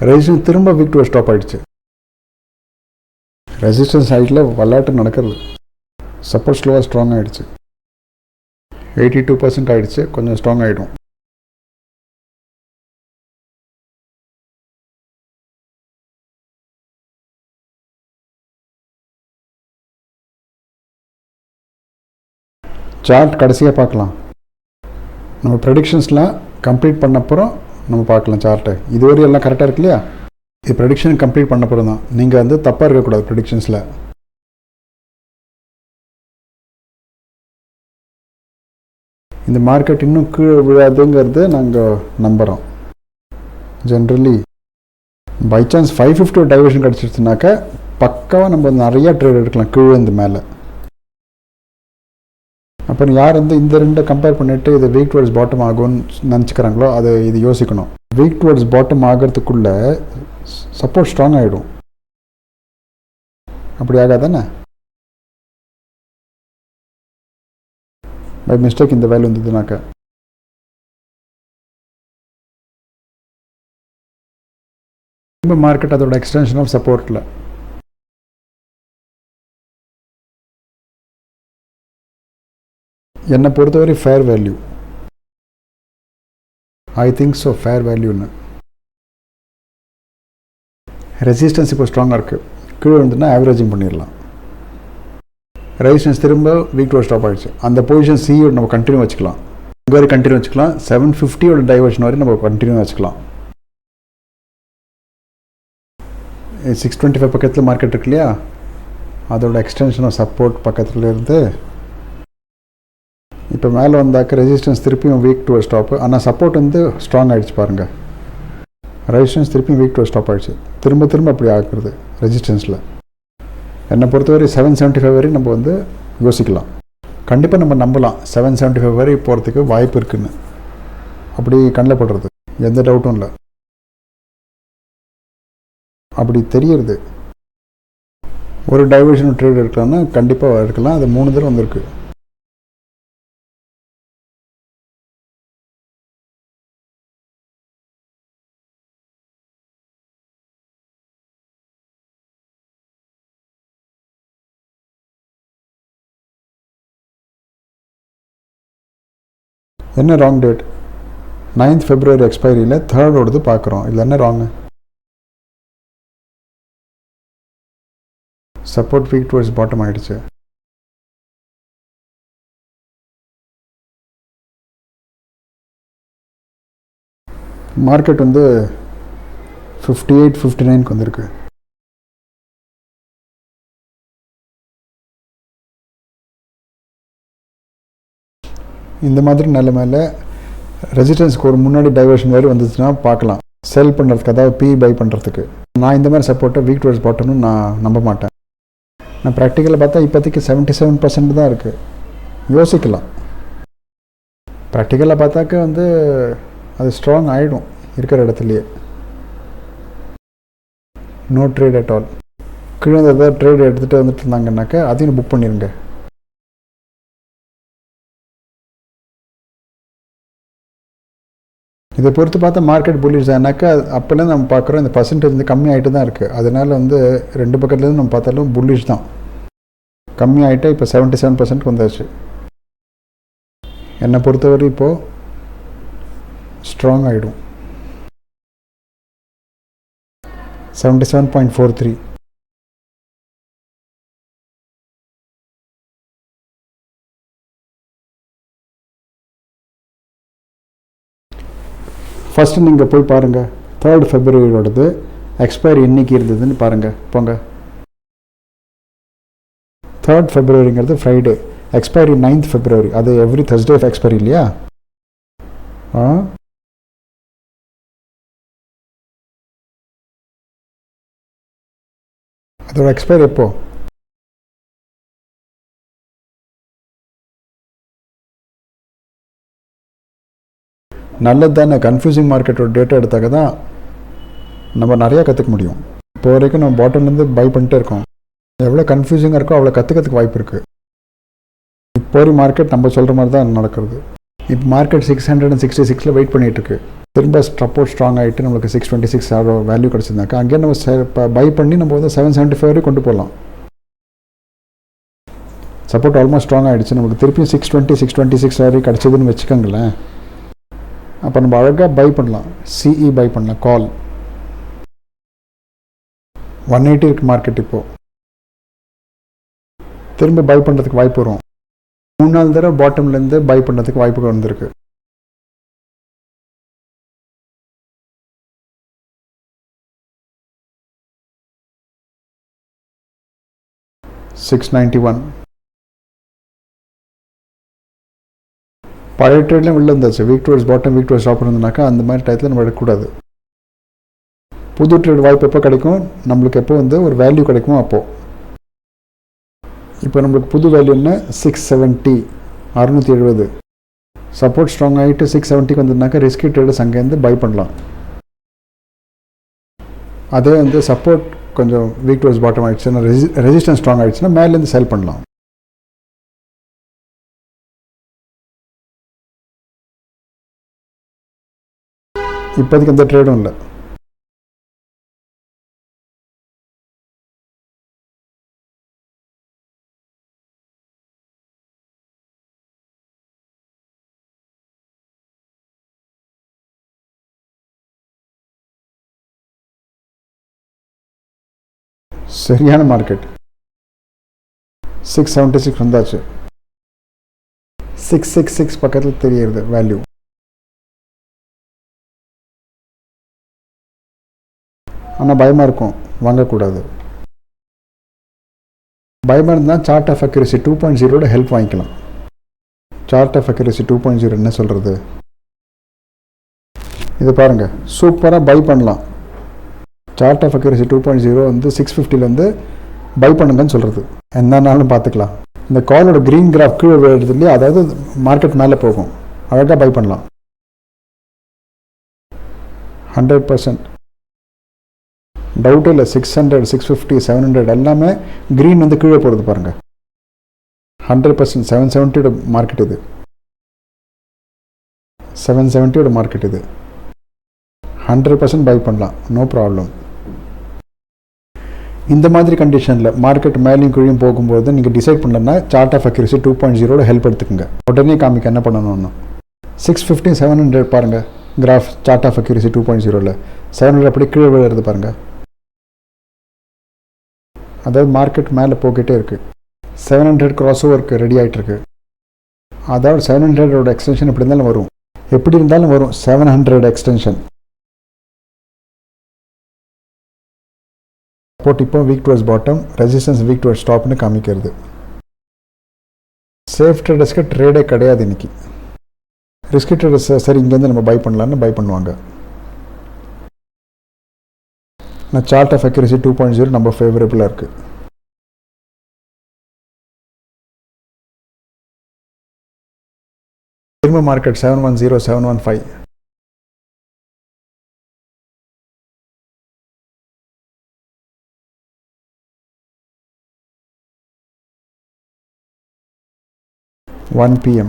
ரெசிஸ்டன்ஸ் திரும்ப வீக் டுவர்ட்ஸ் ஸ்டாப் ஆகிடுச்சு. ரெசிஸ்டன்ஸ் சைடில் விளையாட்டு நடக்கிறது. சப்போர்ட் ஸ்லோவாக ஸ்ட்ராங் ஆகிடுச்சு. 82% ஆகிடுச்சு. கொஞ்சம் ஸ்ட்ராங் ஆகிடும். சார்ட் கடைசியாக பார்க்கலாம். நம்ம ப்ரெடிக்ஷன்ஸ்லாம் கம்ப்ளீட் பண்ணப்புறம் நம்ம பார்க்கலாம் சார்ட்டை. இதுவரை எல்லாம் கரெக்டாக இருக்கு இல்லையா? இது ப்ரெடிக்ஷன் கம்ப்ளீட் பண்ணப்புறம் தான். நீங்கள் வந்து தப்பாக இருக்கக்கூடாது ப்ரெடிக்ஷன்ஸில். இந்த மார்க்கெட் இன்னும் கீழே விழாதுங்கிறது நாங்கள் நம்புகிறோம். ஜென்ரலி பை சான்ஸ் 550 டைவர்ஷன் கிடச்சிருச்சுனாக்கா பக்காவாக நம்ம நிறையா ட்ரேட் எடுக்கலாம் கீழே இந்த மேலே. அப்புறம் யார் வந்து இந்த ரெண்டை கம்பேர் பண்ணிவிட்டு இது வீக் டுவர்ட்ஸ் பாட்டம் ஆகும்னு நினச்சிக்கிறாங்களோ அது இது யோசிக்கணும். வீக் டுவர்ட்ஸ் பாட்டம் ஆகிறதுக்குள்ளே சப்போர்ட் ஸ்ட்ராங் ஆகிடும். அப்படி ஆகாதானே? பை மிஸ்டேக் இந்த வேல்யூ வந்ததுனாக்கா மார்க்கெட் அதோட எக்ஸ்டென்ஷன் ஆஃப் சப்போர்ட்டில். என்னை பொறுத்தவரை fair value, I think so, fair வேல்யூன்னு. ரெசிஸ்டன்ஸ் இப்போ ஸ்ட்ராங்காக இருக்குது. கீழே வந்துன்னா ஆவரேஜிங் பண்ணிடலாம். ரெசிஸ்டன்ஸ் திரும்ப வீக் டுவர்ட்ஸ் ஸ்டாப் ஆகிடுச்சு. அந்த பொசிஷன் சியோட நம்ம கண்டினியூ வச்சுக்கலாம். இங்கே வரை கண்டினியூ வச்சுக்கலாம். 750 டைவர்ஷன் வரை நம்ம கண்டினியூ வச்சுக்கலாம். 625 பக்கத்தில் மார்க்கெட் இருக்கு இல்லையா? அதோட எக்ஸ்டென்ஷன் ஆஃப் சப்போர்ட் பக்கத்தில் இருந்து இப்போ மேலே வந்தாக்க ரெசிஸ்டன்ஸ் திருப்பியும் வீக் டு ஸ்டாப்பு. ஆனால் சப்போர்ட் வந்து ஸ்ட்ராங் ஆகிடுச்சு பாருங்கள். ரெசிஸ்டன்ஸ் திருப்பியும் வீக் டு ஸ்டாப் ஆகிடுச்சு. திரும்ப திரும்ப அப்படி ஆகுறது ரெசிஸ்டன்ஸில். என்னை பொறுத்தவரை 775 வரை நம்ம வந்து யோசிக்கலாம். கண்டிப்பாக நம்ம நம்பலாம் 775 வரை போகிறதுக்கு வாய்ப்பு இருக்குதுன்னு. அப்படி கண்ணில் படுறது எந்த டவுட்டும் இல்லை. அப்படி தெரியுது. ஒரு டைவர்ஷன் ட்ரேட் இருக்கலாம்னா கண்டிப்பாக இருக்கலாம். அது 3 தடவை வந்திருக்கு. என்ன wrong date? 9th February எக்ஸ்பைரியில் 3rd ஓடுது பார்க்குறோம். இதில் என்ன wrong? Support weak towards bottom ஆகிடுச்சு. மார்க்கெட் வந்து 58-59க்கு வந்திருக்கு. இந்த மாதிரி நிலைமையில் ரெசிஸ்டன்ஸ்க்கு ஒரு முன்னாடி டைவர்ஷன் வேறு வந்துச்சுன்னா பார்க்கலாம் செல் பண்ணுறதுக்கு, அதாவது பி பை பண்ணுறதுக்கு. நான் இந்த மாதிரி சப்போர்ட்டை வீக் டுவர்ட்ஸ் பாட்டம்னு நான் நம்ப மாட்டேன். நான் ப்ராக்டிக்கலில் பார்த்தா இப்போதைக்கு 77% தான் இருக்குது. யோசிக்கலாம். ப்ராக்டிக்கலாக பார்த்தாக்க வந்து அது ஸ்ட்ராங் ஆகிடும் இருக்கிற இடத்துலையே. No trade at all. கீழே ஏதாவது ட்ரேட் எடுத்துகிட்டு வந்துட்டு இருந்தாங்கன்னாக்கா அதையும் புக் பண்ணிடுங்க. இதை பொறுத்து பார்த்தா மார்க்கெட் புல்லிஷ் ஆனாக்கா அப்போல்லாம் நம்ம பார்க்குறோம் இந்த பர்சன்டேஜ் வந்து கம்மி ஆகிட்டு தான் இருக்குது. அதனால் வந்து ரெண்டு பக்கத்துலேருந்து நம்ம பார்த்தாலும் புல்லிஷ் தான். கம்மி ஆகிட்டா இப்போ 77% வந்தாச்சு. என்னை பொறுத்தவரை இப்போது ஸ்ட்ராங் ஆகிடும். 77.43. ஃபஸ்ட்டு நீங்கள் போய் பாருங்கள் 3rd Februaryயோடது எக்ஸ்பைரி என்னைக்கு இருந்ததுன்னு பாருங்கள். போங்க. 3rd Februaryங்கிறது ஃப்ரைடே, எக்ஸ்பைரி 9th February. அது எவ்ரி Thursday எக்ஸ்பைரி இல்லையா? அதோட எக்ஸ்பைரி எப்போ? நல்லது தானே. கன்ஃபியூசிங் மார்க்கெட்டோட டேட்டா எடுத்தாக்க தான் நம்ம நிறையா கற்றுக்க முடியும். இப்போ வரைக்கும் நம்ம பாட்டம்லேருந்து பை பண்ணிட்டே இருக்கோம். எவ்வளோ கன்ஃபியூசிங்காக இருக்கோ அவ்வளோ கற்றுக்கிறதுக்கு வாய்ப்பு இருக்குது. இப்போ ஒரு மார்க்கெட் நம்ம சொல்கிற மாதிரி தான் நடக்கிறது. இப்போ மார்க்கெட் 666 வெயிட் பண்ணிகிட்ருக்கு. திரும்ப சப்போர்ட் ஸ்ட்ராங் ஆகிட்டு நம்மளுக்கு 626 வேல்யூ கிடச்சிருந்தாக்கா அங்கேயே நம்ம பை பண்ணி நம்ம வந்து 775 வரை கொண்டு போகலாம். சப்போர்ட் ஆல்மோஸ்ட் ஸ்ட்ராங் ஆகிடுச்சு. நமக்கு திருப்பியும் 626 வரை கிடச்சிதுன்னு வச்சுக்கோங்களேன். அப்போ நம்ம அழகாக பை பண்ணலாம். சிஇ பை பண்ணலாம். கால் 180 இருக்குது மார்க்கெட். இப்போது திரும்ப பை பண்ணுறதுக்கு வாய்ப்பு வரும். 3-4 தடவை பாட்டம்லேருந்து பை பண்ணுறதுக்கு வாய்ப்புகள் வந்திருக்கு. $691 பழைய ட்ரேட்லேயும் உள்ள இருந்தாச்சு. Weak towards bottom weak towards top இருந்ததுனாக்கா அந்த மாதிரி டயத்தில் நம்ம எடுக்கக்கூடாது. புது ட்ரேட் வாய்ப்பு எப்போ கிடைக்கும், நம்மளுக்கு எப்போ ஒரு வேல்யூ கிடைக்குமோ அப்போது. இப்போ நம்மளுக்கு புது வேல்யூ என்ன, 670 670. சப்போர்ட் ஸ்ட்ராங் ஆகிட்டு 670 வந்ததுனாக்கா ரிஸ்கி ட்ரேடர்ஸ் அங்கேருந்து பை பண்ணலாம். அதே சப்போர்ட் கொஞ்சம் வீக் டுவர்ட்ஸ் பாட்டம் ஆகிடுச்சுன்னா ரெசிஸ்டன்ஸ் ஸ்ட்ராங் ஆகிடுச்சுன்னா மேலேருந்து செல் பண்ணலாம். இப்போதைக்கு எந்த ட்ரேடும் இல்லை. சரியான மார்க்கெட். 676 வந்தாச்சு. 666 பக்கத்தில் தெரியுது வேல்யூ. ஆனால் பயமாக இருக்கும், வாங்கக்கூடாது. பயமாக இருந்தால் சார்ட் ஆஃப் அக்யூரசி 2.0 ஹெல்ப் வாங்கிக்கலாம். சார்ட் ஆஃப் அக்யூரசி 2.0 என்ன சொல்கிறது, இது பாருங்கள், சூப்பராக பை பண்ணலாம். சார்ட் ஆஃப் அக்யூரசி 2.0 650 பை பண்ணுங்கன்னு சொல்கிறது. என்னன்னாலும் பார்த்துக்கலாம். இந்த காலோட க்ரீன் கிராஃப் கீழே விழுறது இல்லையா, அதாவது மார்க்கெட் மேலே போகும், அழகாக பை பண்ணலாம். 100% டவுட்டே இல்லை. 600 650 700 எல்லாமே க்ரீன் கீழே போகிறது பாருங்கள். 100% 770 மார்க்கெட் இது. 770 மார்க்கெட் இது. 100% பை பண்ணலாம், நோ ப்ராப்ளம். இந்த மாதிரி கண்டிஷனில் மார்க்கெட் மேலேயும் கீழேயும் போகும்போது நீங்கள் டிசைட் பண்ணலன்னா சார்ட் ஆஃப் அக்யூரசி 2.0 ஹெல்ப் எடுத்துக்கோங்க. உடனே காமிக்க என்ன பண்ணணும்னா 650 700 பாருங்கள் கிராஃப். சார்ட் ஆஃப் அக்யூரசி 2.0 700 அப்படி கீழே விழுறது பாருங்கள். அதாவது மார்க்கெட் மேலே போய்கிட்டே இருக்குது. 700 கிராஸ் ஓவருக்கு ரெடி ஆகிட்டுருக்கு. அதாவது 700 எக்ஸ்டென்ஷன் எப்படி இருந்தாலும் வரும், எப்படி இருந்தாலும் வரும். 700 எக்ஸ்டென்ஷன் சப்போர்ட் இப்போ weak towards bottom, resistance weak towards டாப்னு காமிக்கிறது. சேஃப் ட்ரேடர்ஸ்க்கு ட்ரேடே கிடையாது இன்னைக்கு. ரிஸ்கி ட்ரேடர்ஸ் சரி இங்கேருந்து நம்ம பை பண்ணலான்னு பை பண்ணுவாங்க. நான் சார்ட் ஆஃப் அக்யூரசி 2.0 நம்ம ஃபேவரபுளாக இருக்குது. திரும்ப மார்க்கெட் 710 715 1 PM.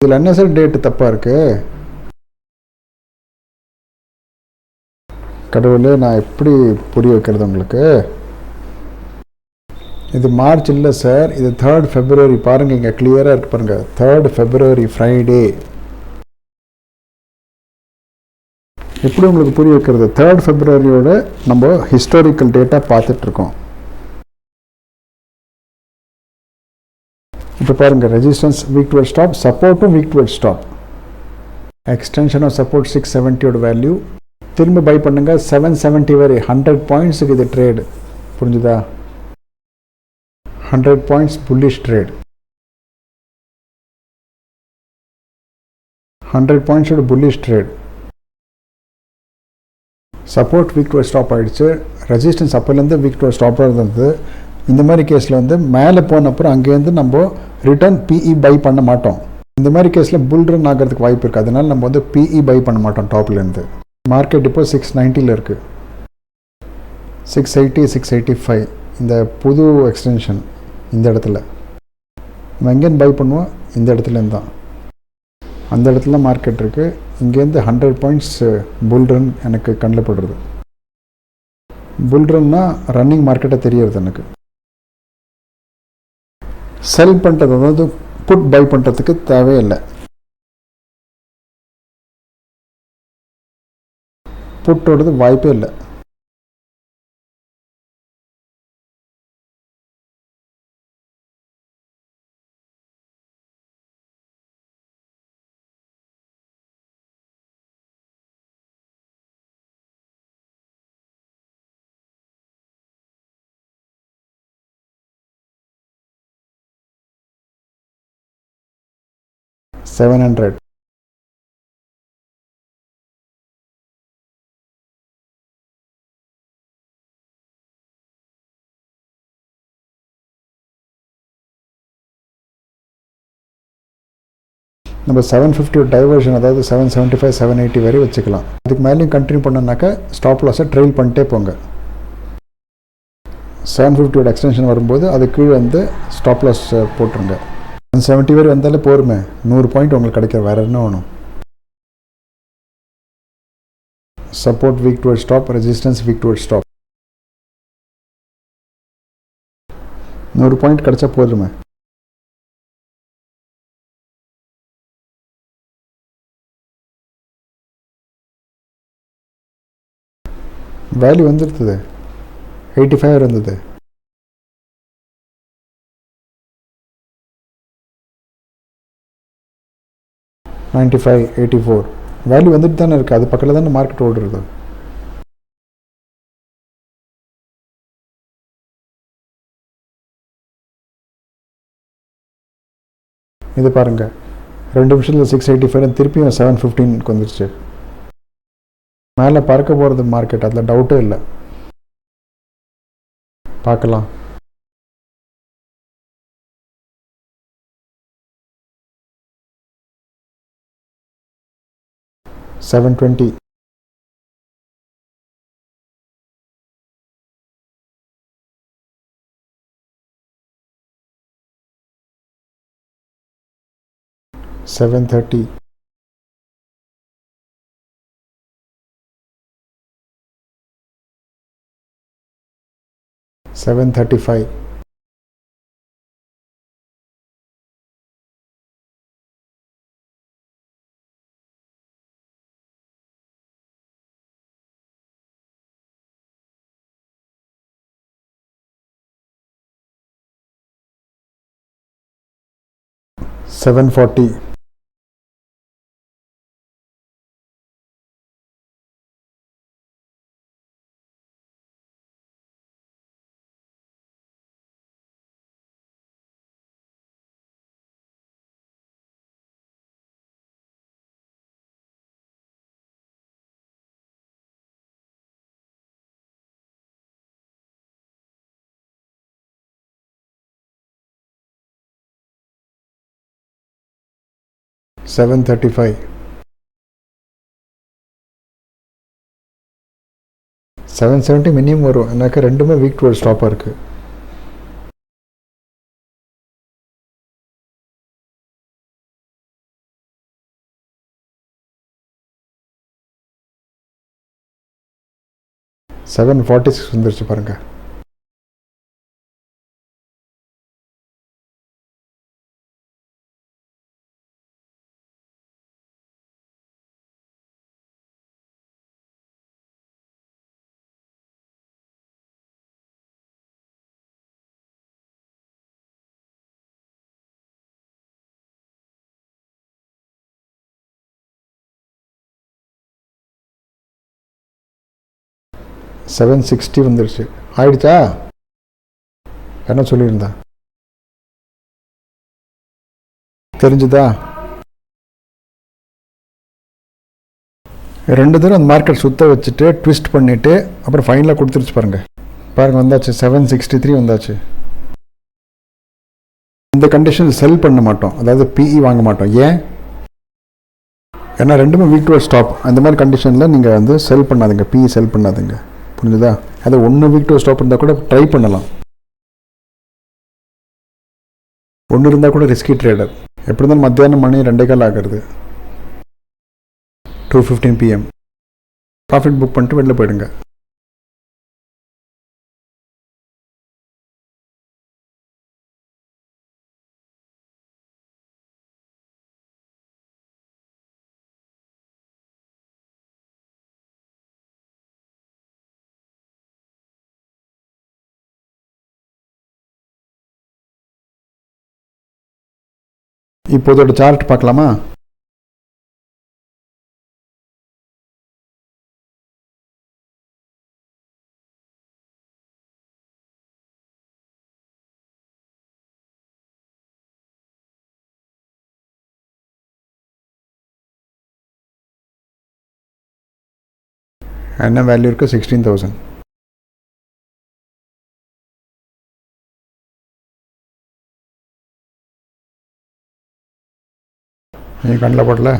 இதில் என்ன சார் டேட்டு தப்பாக இருக்குது? கடவுளே, நான் எப்படி புரிய வைக்கிறது உங்களுக்கு? இது மார்ச் இல்லை சார், இது 3rd February. பாருங்கள், இங்கே கிளியராக இருக்குது பாருங்கள். 3rd February Friday. எப்படி உங்களுக்கு புரிய வைக்கிறது? 3rd Februaryயோட நம்ம ஹிஸ்டாரிக்கல் டேட்டா பார்த்துட்ருக்கோம். இப்போ பாருங்கள், ரெசிஸ்டன்ஸ் வீக் டுவர்ட்ஸ் ஸ்டாப், சப்போர்ட்டும் weak towards stop. Extension of support 670 value. திரும்ப பை பண்ணுங்க 770 வரை. 100 பாயிண்ட்ஸுக்கு இது ட்ரேடு, புரிஞ்சுதா? 100 பாயிண்ட்ஸ் புல்லிஷ் ட்ரேட். 100 பாயிண்ட்ஸோட bullish trade. Support weak towards stop ஆகிடுச்சு. ரெசிஸ்டன்ஸ் அப்போலேருந்து வீக் டுவர்ட்ஸ் ஸ்டாப்பாக இருந்தது. இந்த மாதிரி கேஸில் மேலே போன அப்புறம் அங்கேருந்து நம்ம ரிட்டர்ன் PE பை பண்ண மாட்டோம். இந்த மாதிரி கேஸில் புல் ரன் ஆகிறதுக்கு வாய்ப்பு இருக்குது. அதனால் நம்ம PE பை பண்ண மாட்டோம் டாப்லேருந்து. மார்க்கெட் இப்போ 690 இருக்குது. 680 685 இந்த புது எக்ஸ்டென்ஷன் இந்த இடத்துல நம்ம எங்கேருந்து பை பண்ணுவோம்? இந்த இடத்துலேருந்து தான். அந்த இடத்துல மார்க்கெட் இருக்குது. இங்கேருந்து 100 பாயிண்ட்ஸ் புல் ரன் எனக்கு கண்ணில் படுறது. புல் ரன்னா ரன்னிங் மார்க்கெட்டை தெரியறது எனக்கு. செல் பண்ணுறது, அதாவது புட் பை பண்ணுறதுக்கு தேவையில்லை. புட்டோடது வாய்ப்பே இல்லை. 700. நம்ம 750 டைவர்ஷன், அதாவது 775 780 வரை வச்சுக்கலாம். அதுக்கு மேலேயும் கண்டினியூ பண்ணோம்னாக்கா ஸ்டாப் லாஸை ட்ரெயில் பண்ணிட்டே போங்க. 750 எக்ஸ்டென்ஷன் வரும்போது அது கீழே வந்து ஸ்டாப் லாஸ் போட்டுருங்க. 170 வரை வந்தாலே போருமே, 100 பாயிண்ட் உங்களுக்கு கிடைக்கிற. வேறு என்ன வேணும்? Support week toward stop, resistance week toward stop. 100 point கிடைச்சா போதுமே. வேல்யூ வந்துருக்குது, 85 இருந்தது. $95, $84 வேல்யூ வந்துட்டு தானே இருக்குது. அது பக்கத்தில் தானே மார்க்கெட் ஓடுறது. இது பாருங்கள், 2 நிமிஷத்தில் 685 திருப்பியும் 715 வந்துருச்சு. மேலே பறக்க போகிறது மார்க்கெட், அதில் டவுட்டே இல்லை. பார்க்கலாம். $720. $730. $735. $740. $735. 770 மினிமம் வரும். எனக்கு ரெண்டுமே வீக் டுவர்ட் ஸ்டாப்பாக இருக்குது. $746 வந்துருச்சு பாருங்கள். $760 வந்துருச்சு. ஆயிடுச்சா? என்ன சொல்லியிருந்தா தெரிஞ்சுதா? 2 தடவை அந்த மார்க்கெட் சுற்ற வச்சுட்டு ட்விஸ்ட் பண்ணிவிட்டு அப்புறம் ஃபைனலாக கொடுத்துருச்சு பாருங்கள். பாருங்கள், வந்தாச்சு. 763 வந்தாச்சு. இந்த கண்டிஷன் செல் பண்ண மாட்டோம், அதாவது பிஇ வாங்க மாட்டோம். ஏன்? ஏன்னா ரெண்டுமே வீக் டுவர்ட் ஸ்டாப். அந்த மாதிரி கண்டிஷனில் நீங்கள் வந்து செல் பண்ணாதீங்க, பிஇ செல் பண்ணாதீங்க. புரிஞ்சுதா? அது ஒன்று வீக் டுவர்ட் ஸ்டாப் இருந்தால் கூட ட்ரை பண்ணலாம். ஒன்று இருந்தால் கூட ரிஸ்கி ட்ரேடர். எப்படி இருந்தாலும் மத்தியானம் மணி 2:15 ஆகிறது, 2:15 PM. ப்ராஃபிட் புக் பண்ணிட்டு வெளில போயிடுங்க. இப்போதோட சார்ட் பார்க்கலாமா? என்ன வேல்யூ இருக்குது? 16,000. நீங்கள் கண்ணில் போடல?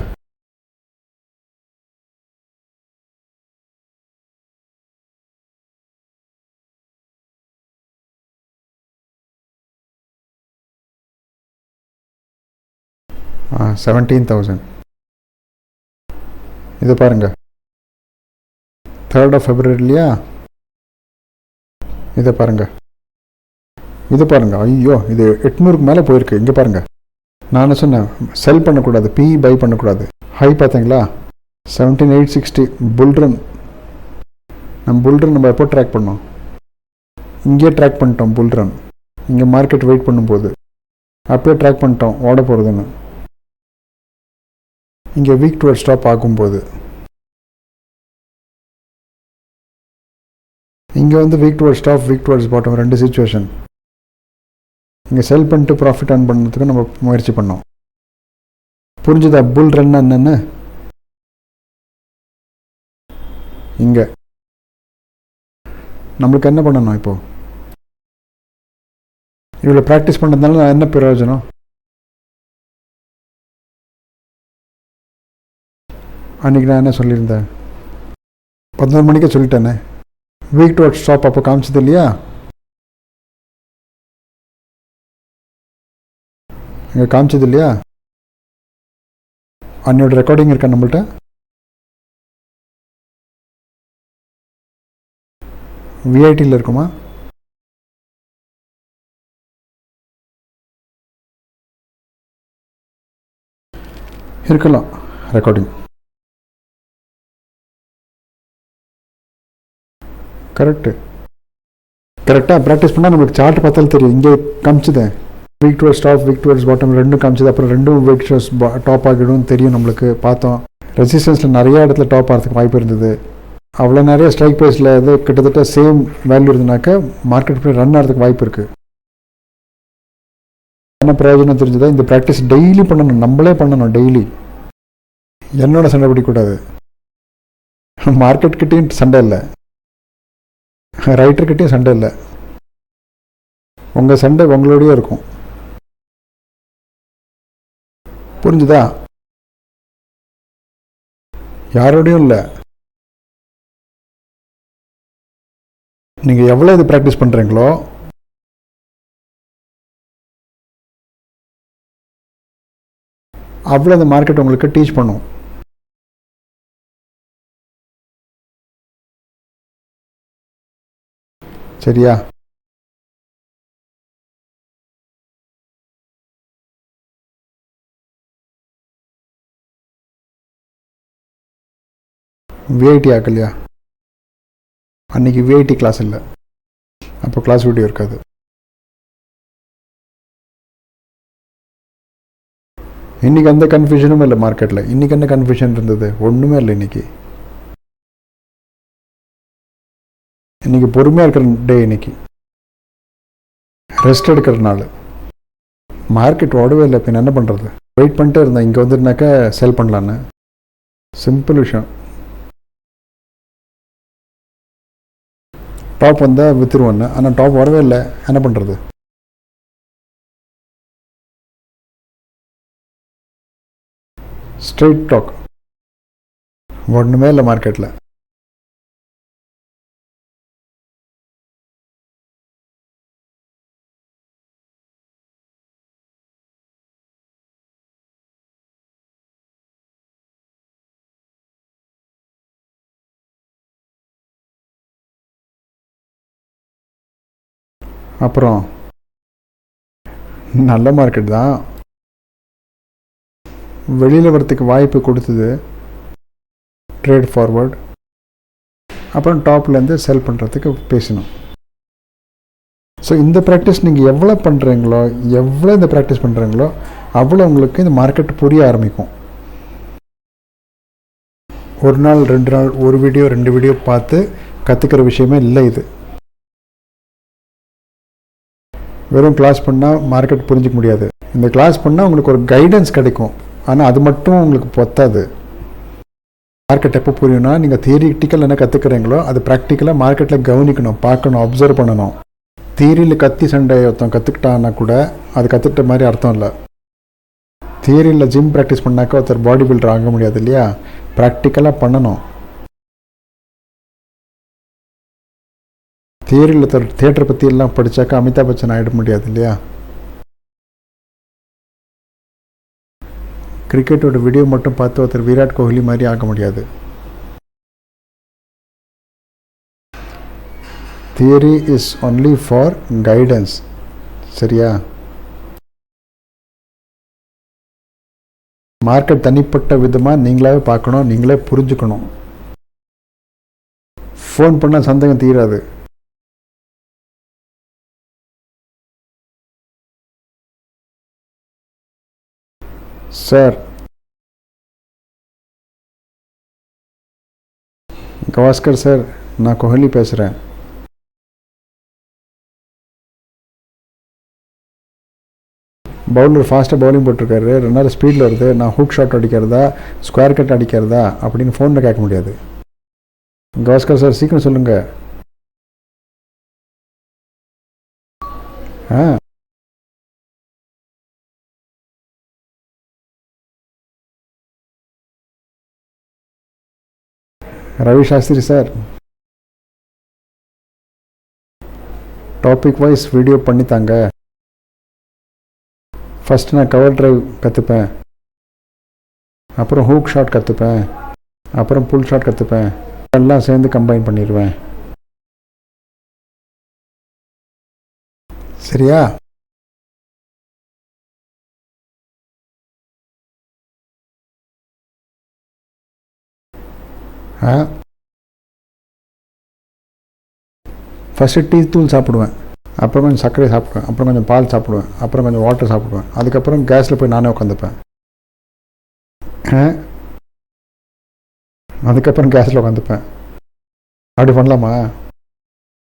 ஆ, 17,000. இது பாருங்கள், 3rd of February இல்லையா? இதை பாருங்கள், இது பாருங்கள். ஐயோ, இது 800க்கு மேலே போயிருக்கு. இங்கே பாருங்கள், நான் சொன்னேன் செல் பண்ணக்கூடாது, பை பண்ணக்கூடாது. ஹை பார்த்தீங்களா? 17,860 புல்ரன். நம்ம எப்போ ட்ராக் பண்ணோம்? இங்கே ட்ராக் பண்ணிட்டோம் புல்ரன். இங்கே மார்க்கெட் வெயிட் பண்ணும்போது அப்போயே ட்ராக் பண்ணிட்டோம் ஓட போகிறதுன்னு. இங்கே வீக் டுவர்ட் ஸ்டாப் ஆகும்போது இங்கே வந்து week toward stop, week towards bottom, ரெண்டு சிச்சுவேஷன். இங்கே செல் பண்ணிட்டு ப்ராஃபிட் ஏர்ன் பண்ணுறதுக்கு நம்ம முயற்சி பண்ணோம். புரிஞ்சுதா? புல் ரன் என்னன்னு? இங்கே நம்மளுக்கு என்ன பண்ணணும்? இப்போது இவ்வளோ ப்ராக்டிஸ் பண்ணுறதுனால நான் என்ன பிரயோஜனம்? அன்றைக்கி நான் என்ன சொல்லியிருந்தேன்? 11 மணிக்கே சொல்லிட்டேனே. வீக் டுவர்ட் ஸ்டாப் அப்போ காமிச்சது இல்லையா? இங்கே காமிச்சது இல்லையா? அன்னையோட ரெக்கார்டிங் இருக்கா நம்மள்ட்ட? விஐடியில் இருக்குமா? இருக்கலாம் ரெக்கார்டிங். கரெக்டாக ப்ராக்டிஸ் பண்ணால் நம்மளுக்கு சார்ட் பார்த்தாலும் தெரியும். இங்கே காமிச்சுதேன் weak towards top, weak towards bottom ரெண்டும் காமிச்சது. அப்புறம் ரெண்டும் வீக் டுவர்ஸ் டாப் ஆகிடும் தெரியும் நம்மளுக்கு. பார்த்தோம் ரெசிஸ்டன்ஸில் நிறையா இடத்துல டாப் ஆகிறதுக்கு வாய்ப்பு இருந்தது. அவ்வளோ நிறைய ஸ்ட்ரைக் ப்ரைஸில் இது கிட்டத்தட்ட சேம் வேல்யூ இருந்ததுனாக்கா மார்க்கெட் போய் ரன் ஆகிறதுக்கு வாய்ப்பு இருக்குது. என்ன பிரயோஜனம் தெரிஞ்சதா? இந்த ப்ராக்டிஸ் டெய்லி பண்ணணும், நம்மளே பண்ணணும் டெய்லி. என்னோட சண்டை பிடிக்கூடாது, மார்க்கெட்கிட்டையும் சண்டை இல்லை, ரைட்டர்கிட்டையும் சண்டை இல்லை. உங்கள் சண்டை உங்களோடயே இருக்கும். புரிஞ்சுதா? யாரோடையும் இல்லை. நீங்கள் எவ்வளோ இது ப்ராக்டிஸ் பண்ணுறீங்களோ அவ்வளோ இந்த மார்க்கெட் உங்களுக்கு டீச் பண்ணும். சரியா? விஐடி ஆகலையா? அன்றைக்கி விஐடி கிளாஸ் இல்லை, அப்போ கிளாஸ் வீடியோ இருக்காது. இன்றைக்கி அந்த கன்ஃபியூஷனும் இல்லை மார்க்கெட்டில். இன்றைக்கி என்ன கன்ஃபியூஷன் இருந்தது? ஒன்றுமே இல்லை. இன்றைக்கி பொறுமையாக இருக்கிற டே. இன்றைக்கி ரெஸ்ட் எடுக்கிறதுனால மார்க்கெட் ஓடவே இல்லை. இப்போ என்ன பண்ணுறது? வெயிட் பண்ணிட்டே இருந்தேன், இங்கே வந்துருந்தாக்கா செல் பண்ணலான்னு. சிம்பிள் விஷயம். டாப் வந்தால் விற்றுருவேன்னு, ஆனால் டாப் வரவே இல்லை. என்ன பண்ணுறது? ஸ்ட்ரெயிட் டாக் ஒன்றுமே இல்லை மார்க்கெட்டில். அப்புறம் நல்ல மார்க்கெட் தான், வெளியில் வரத்துக்கு வாய்ப்பு கொடுத்தது ட்ரேட் ஃபார்வர்ட். அப்புறம் டாப்லேருந்து செல் பண்ணுறதுக்கு பேசணும். ஸோ இந்த ப்ராக்டிஸ் நீங்கள் எவ்வளோ பண்ணுறீங்களோ, எவ்வளோ இந்த ப்ராக்டிஸ் பண்ணுறீங்களோ அவ்வளோ உங்களுக்கு இந்த மார்க்கெட் புரிய ஆரம்பிக்கும். ஒரு நாள் 2 நாள் ஒரு வீடியோ 2 வீடியோ பார்த்து கற்றுக்கிற விஷயமே இல்லை இது. வெறும் கிளாஸ் பண்ணால் மார்க்கெட் புரிஞ்சிக்க முடியாது. இந்த கிளாஸ் பண்ணால் உங்களுக்கு ஒரு கைடன்ஸ் கிடைக்கும், ஆனால் அது மட்டும் உங்களுக்கு பத்தாது. மார்க்கெட் எப்போ புரியும்னா நீங்கள் தியரிட்டிக்கல் என்ன கற்றுக்குறீங்களோ அது ப்ராக்டிக்கலாக மார்க்கெட்டில் கவனிக்கணும், பார்க்கணும், அப்சர்வ் பண்ணணும். தியரியில் கத்தி சண்டை ஒருத்தன் கற்றுக்கிட்டான்னா கூட அது கற்றுக்கிட்ட மாதிரி அர்த்தம் இல்லை. தியரியில் ஜிம் ப்ராக்டிஸ் பண்ணாக்கா ஒருத்தர் பாடி பில்டர் ஆக முடியாது இல்லையா? ப்ராக்டிக்கலாக பண்ணணும். தியரியில் தியேட்டரை பற்றி எல்லாம் படித்தாக்கா அமிதாப் பச்சன் ஆகிட முடியாது இல்லையா? கிரிக்கெட்டோட வீடியோ மட்டும் பார்த்து ஒருத்தர் விராட் கோலி மாதிரி ஆக முடியாது. Theory is only for guidance. சரியா? மார்க்கெட் தனிப்பட்ட விதமாக நீங்களாவே பார்க்கணும், நீங்களே புரிஞ்சுக்கணும். ஃபோன் பண்ணால் சந்தேகம் தீராது. சார், கவாஸ்கர் சார், நான் கோஹலி பேசுகிறேன். பவுலர் ஃபாஸ்ட்டாக பவுலிங் போட்டிருக்காரு, 2 நாள் ஸ்பீடில் வருது, நான் ஹூக் ஷாட் அடிக்கிறதா ஸ்கொயர் கட் அடிக்கிறதா அப்படின்னு ஃபோனில் கேட்க முடியாது. கவாஸ்கர் சார் சீக்கிரம் சொல்லுங்கள். Ravi Shastri sir, topic wise video பண்ணித்தாங்க. ஃபஸ்ட் நான் கவர் டிரைவ் கற்றுப்பேன், அப்புறம் ஹூக் ஷாட் கற்றுப்பேன், அப்புறம் புல் ஷாட் கற்றுப்பேன். எல்லாம் சேர்ந்து கம்பைன் பண்ணிடுவேன். சரியா? ஃபஸ்ட்டு டீ தூள் சாப்பிடுவேன், அப்புறம் கொஞ்சம் சர்க்கரை சாப்பிடுவேன், அப்புறம் கொஞ்சம் பால் சாப்பிடுவேன், அப்புறம் கொஞ்சம் வாட்டர் சாப்பிடுவேன். அதுக்கப்புறம் கேஸில் போய் நானே உட்காந்துப்பேன். அதுக்கப்புறம் கேஸில் உட்காந்துப்பேன். அப்படி பண்ணலாமா?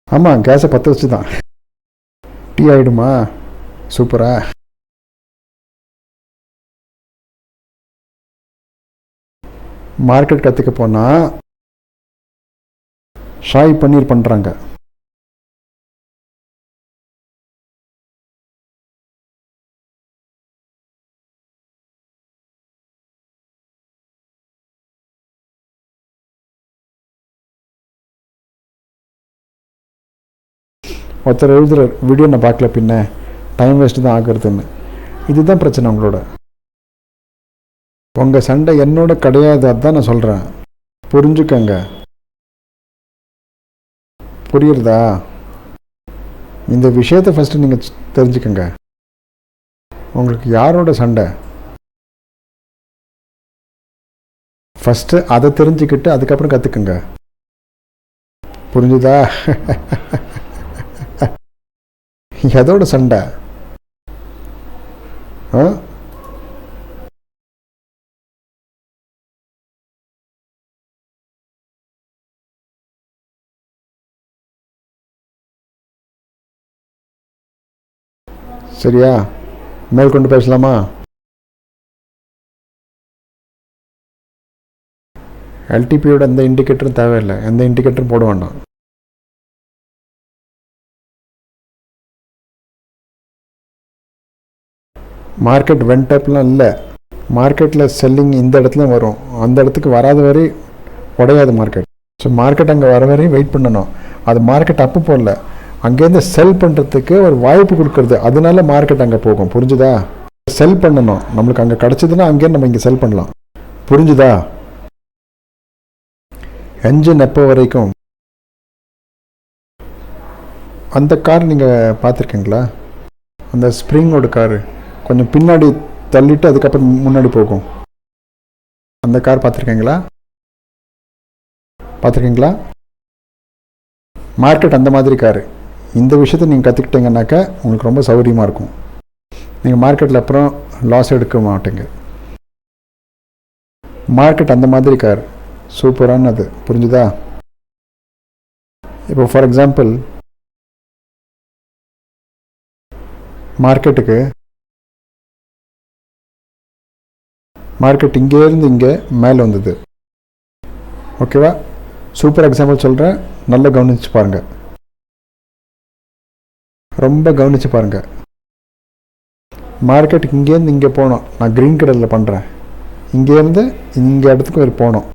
ஆமாம், கேஸை பற்ற வச்சு தான். டீ ஆகிடுமா? சூப்பரா. மார்க்கெட் கற்றுக்க போனால் ஷாய் பன்னீர் பண்ணுறாங்க. ஒருத்தர் எழுதுகிற வீடியோ நான் பார்க்கல, பின்ன டைம் வேஸ்ட்டு தான் ஆகுறதுன்னு. இதுதான் பிரச்சனை உங்களோட. உங்கள் சண்டை என்னோட கிடையாது, அதுதான் நான் சொல்கிறேன். புரிஞ்சுக்கங்க. புரியுறதா? இந்த விஷயத்தை ஃபஸ்ட்டு நீங்கள் தெரிஞ்சுக்கங்க. உங்களுக்கு யாரோட சண்டை ஃபஸ்ட்டு அதை தெரிஞ்சுக்கிட்டு அதுக்கப்புறம் கற்றுக்குங்க. புரிஞ்சுதா? எதோட சண்டை? சரியா? மேற்கொண்டு பேசலாமா? எல்டிபியோட எந்த இண்டிகேட்டரும் தேவையில்லை, எந்த இண்டிகேட்டரும் போட வேண்டாம். மார்க்கெட் வென்டப்லாம் இல்லை. மார்க்கெட்டில் செல்லிங் இந்த இடத்துல வரும், அந்த இடத்துக்கு வராத வரை உடையாது மார்க்கெட். ஸோ மார்க்கெட் அங்கே வர வரையும் வெயிட் பண்ணணும். அது மார்க்கெட் அப்பு போடல, அங்கேருந்து செல் பண்ணுறதுக்கு ஒரு வாய்ப்பு கொடுக்குறது, அதனால மார்க்கெட் அங்கே போகும். புரிஞ்சுதா? செல் பண்ணணும், நம்மளுக்கு அங்கே கிடச்சிதுன்னா அங்கேயே நம்ம இங்கே செல் பண்ணலாம். புரிஞ்சுதா? என்ஜின் எப்போ வரைக்கும் அந்த கார் நீங்கள் பார்த்துருக்கீங்களா? அந்த ஸ்ப்ரிங்கோட காரு கொஞ்சம் பின்னாடி தள்ளிட்டு அதுக்கப்புறம் முன்னாடி போகும். அந்த கார் பார்த்துருக்கீங்களா? மார்க்கெட் அந்த மாதிரி காரு. இந்த விஷயத்தை நீங்கள் கற்றுக்கிட்டீங்கன்னாக்கா உங்களுக்கு ரொம்ப சௌகரியமாக இருக்கும். நீங்கள் மார்க்கெட்டில் அப்புறம் லாஸ் எடுக்க மாட்டீங்க. மார்க்கெட் அந்த மாதிரி கார், சூப்பரானது. புரிஞ்சுதா? இப்போ ஃபார் எக்ஸாம்பிள், மார்க்கெட் இங்கேருந்து இங்கே மேலே வந்தது. ஓகேவா? சூப்பர் எக்ஸாம்பிள் சொல்கிறேன், நல்லா கவனித்து பாருங்கள், ரொம்ப கவனித்து பாருங்கள். மார்க்கெட்டுக்கு இங்கேருந்து இங்கே போனோம், நான் க்ரீன் கலரில் பண்ணுறேன், இங்கேருந்து இங்கே இடத்துக்கு போனோம்.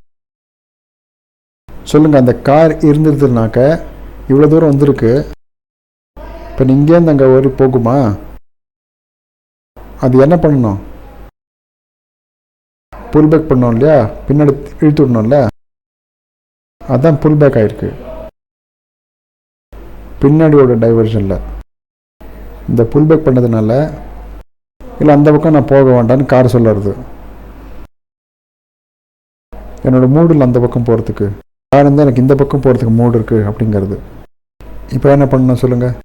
சொல்லுங்கள், அந்த கார் இருந்துருதுனாக்க இவ்வளோ தூரம் வந்திருக்கு, இப்போ இங்கேருந்து அங்கே ஒரு போகுமா? அது என்ன பண்ணணும்? புல் பேக் பண்ணோம் இல்லையா, பின்னாடி இழுத்து விடணும்ல, அதுதான் புல் பேக் ஆகிருக்கு பின்னாடியோட டைவர்ஷனில். இந்த புல் பேக் பண்ணதுனால இல்லை அந்த பக்கம் நான் போக வேண்டான்னு கார் சொல்லுறது, என்னோடய மூடில் அந்த பக்கம் போகிறதுக்கு, கார் இருந்தால் எனக்கு இந்த பக்கம் போகிறதுக்கு மூடு இருக்குது அப்படிங்கிறது. இப்போ என்ன பண்ணணும் சொல்லுங்கள்?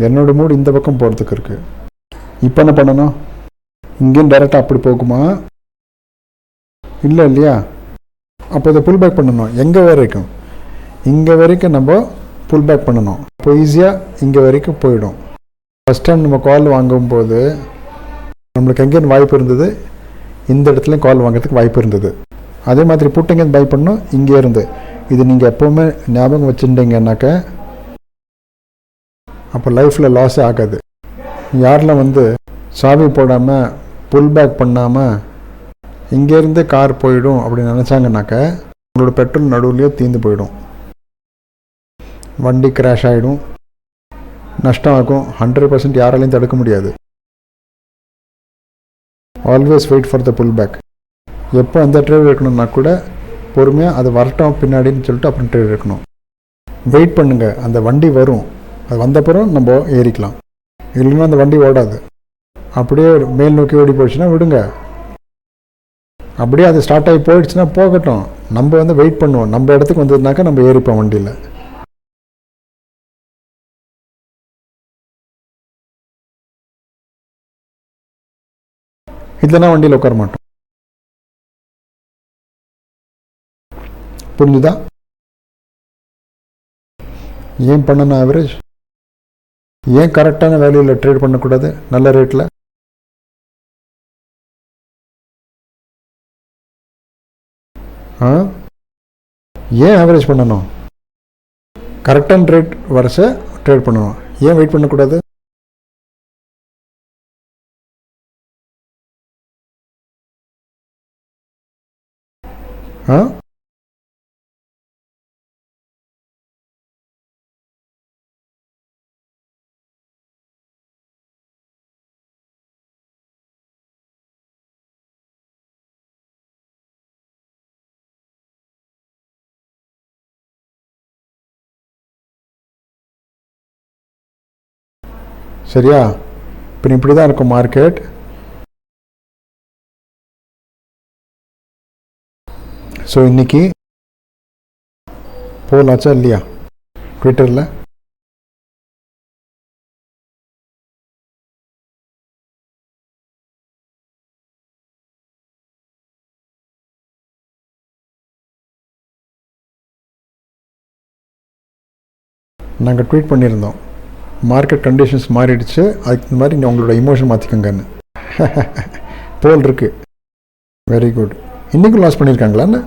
என்னோடய மூடு இந்த பக்கம் போகிறதுக்கு இருக்குது. இப்போ என்ன பண்ணணும்? இங்கேயும் டைரெக்டாக அப்படி போகுமா? இல்லை இல்லையா? அப்போ இதை புல் பேக் பண்ணணும். எங்கே வரைக்கும்? இங்கே வரைக்கும் நம்ம புல் பேக் பண்ணணும். இப்போ ஈஸியாக இங்கே வரைக்கும் போயிடும். ஃபஸ்ட் டைம் நம்ம கால் வாங்கும்போது நம்மளுக்கு எங்கேருந்து வாய்ப்பு இருந்தது? இந்த இடத்துலையும் கால் வாங்குறதுக்கு வாய்ப்பு இருந்தது. அதே மாதிரி புட்டு எங்கேருந்து பை பண்ணணும்? இங்கே இருந்து. இது நீங்கள் எப்போவுமே ஞாபகம் வச்சுட்டீங்கன்னாக்க அப்போ லைஃப்பில் லாஸே ஆகாது. யாரெல்லாம் சாவி போடாமல் புல் பேக் பண்ணாமல் இங்கேருந்து கார் போயிடும் அப்படின்னு நினச்சாங்கனாக்க உங்களோட பெட்ரோல் நடுவுலையே தீர்ந்து போயிடும், வண்டி கிராஷ் ஆகிடும், நஷ்டம் ஆகும். 100% யாராலையும் தடுக்க முடியாது. Always wait for the pull back. எப்போ அந்த ட்ரேட் இருக்கணும்னா கூட பொறுமையாக அது வரட்டும் பின்னாடின்னு சொல்லிட்டு அப்புறம் ட்ரேட் இருக்கணும். வெயிட் பண்ணுங்கள், அந்த வண்டி வரும், அது வந்தப்புறம் நம்ம ஏறிக்கலாம். இல்லைன்னா அந்த வண்டி ஓடாது, அப்படியே மேல் நோக்கி ஓடி போயிடுச்சுன்னா விடுங்க. அப்படியே அது ஸ்டார்ட் ஆகி போயிடுச்சுன்னா போகட்டும், நம்ம வெயிட் பண்ணுவோம். நம்ம இடத்துக்கு வந்ததுனாக்கா நம்ம ஏறிப்போம் வண்டியில். இல்லைன்னா வண்டியில் உட்கார மாட்டோம். புரிஞ்சுதா? ஏன் பண்ணணும் ஆவரேஜ்? ஏன் கரெக்டான வேல்யூவில் ட்ரேட் பண்ணக்கூடாது நல்ல ரேட்டில்? ஏன் ஆவரேஜ் பண்ணணும்? கரெக்டான ரேட் வரிச ட்ரேட் பண்ணணும். ஏன் வெயிட் பண்ணக்கூடாது? சரியா? இப்போ இப்படி தான் இருக்கும் மார்க்கெட். ஸோ இன்னைக்கு போலாச்சா இல்லையா ட்விட்டரில்? நாங்கள் ட்வீட் பண்ணியிருந்தோம், மார்க்கெட் கண்டிஷன்ஸ் மாறிடுச்சு, அதுக்கு இந்த மாதிரி நீங்கள் உங்களோட இமோஷன் மாற்றிக்கோங்கன்னு. போல் இருக்குது. Very good. இன்றைக்கும் லாஸ் பண்ணியிருக்காங்களான்னு?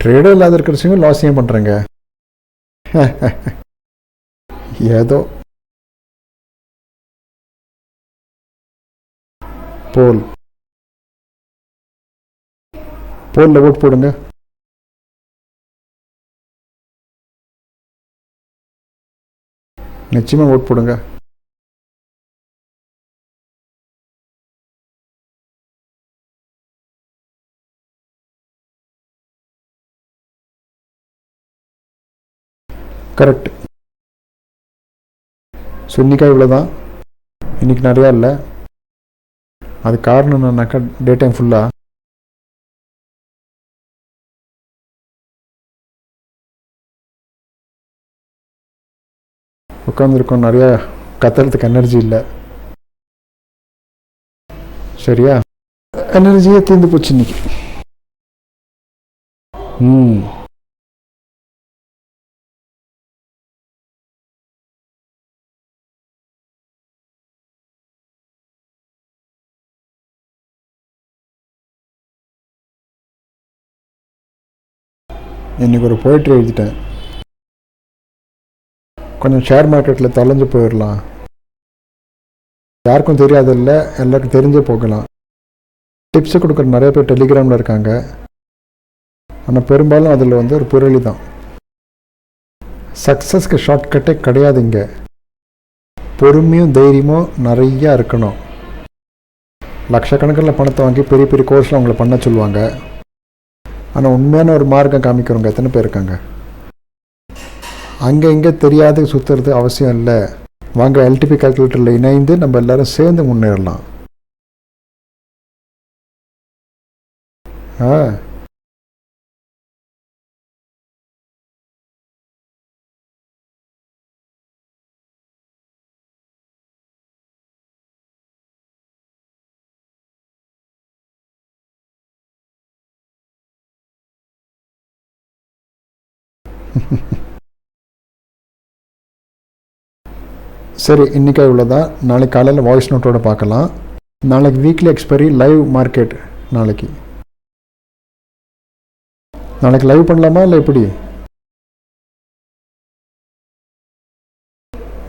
ட்ரேடே இல்லாத இருக்கிறச்சிங்க லாஸ் ஏன் பண்ணுறேங்க? ஏதோ போலில் ஓட் போடுங்க. நிச்சயமாக ஓட் போடுங்க. கரெக்ட். ஸோ இன்றைக்கா இவ்வளோ தான். இன்றைக்கி நிறையா இல்லை. அது காரணம் என்னன்னாக்கா டே டைம் ஃபுல்லாக உட்காந்துருக்கோம், நிறையா கத்துறதுக்கு எனர்ஜி இல்லை. சரியா? எனர்ஜியே தீர்ந்து போச்சு இன்னைக்கு. இன்றைக்கி ஒரு போய்ட்ரி எழுதிட்டேன். கொஞ்சம் ஷேர் மார்க்கெட்டில் தொலைஞ்சு போயிடலாம், யாருக்கும் தெரியாதில்ல, எல்லாருக்கும் தெரிஞ்சே போகலாம். டிப்ஸு கொடுக்குற நிறைய பேர் டெலிகிராமில் இருக்காங்க. ஆனால் பெரும்பாலும் அதில் ஒரு புரளி தான். சக்ஸஸ்க்கு ஷார்ட்கட்டே கிடையாதுங்க. பொறுமையும் தைரியமும் நிறையா இருக்கணும். லட்சக்கணக்கில் பணத்தை வாங்கி பெரிய பெரிய கோர்ஸில் அவங்கள பண்ண சொல்லுவாங்க. ஆனால் உண்மையான ஒரு மார்க்கம் காமிக்கிறவங்க எத்தனை பேர் இருக்காங்க? அங்கே இங்கே தெரியாது சுற்றுறது அவசியம் இல்லை. வாங்க எல்டிபி கால்குலேட்டரில் இணைந்து நம்ம எல்லோரும் சேர்ந்து முன்னேறலாம். சரி, இன்றைக்கி இவ்வளோதான். நாளைக்கு காலையில் வாய்ஸ் நோட்டோடு பார்க்கலாம். நாளைக்கு வீக்லி எக்ஸ்பைரி லைவ் மார்க்கெட். நாளைக்கு லைவ் பண்ணலாமா இல்லை எப்படி?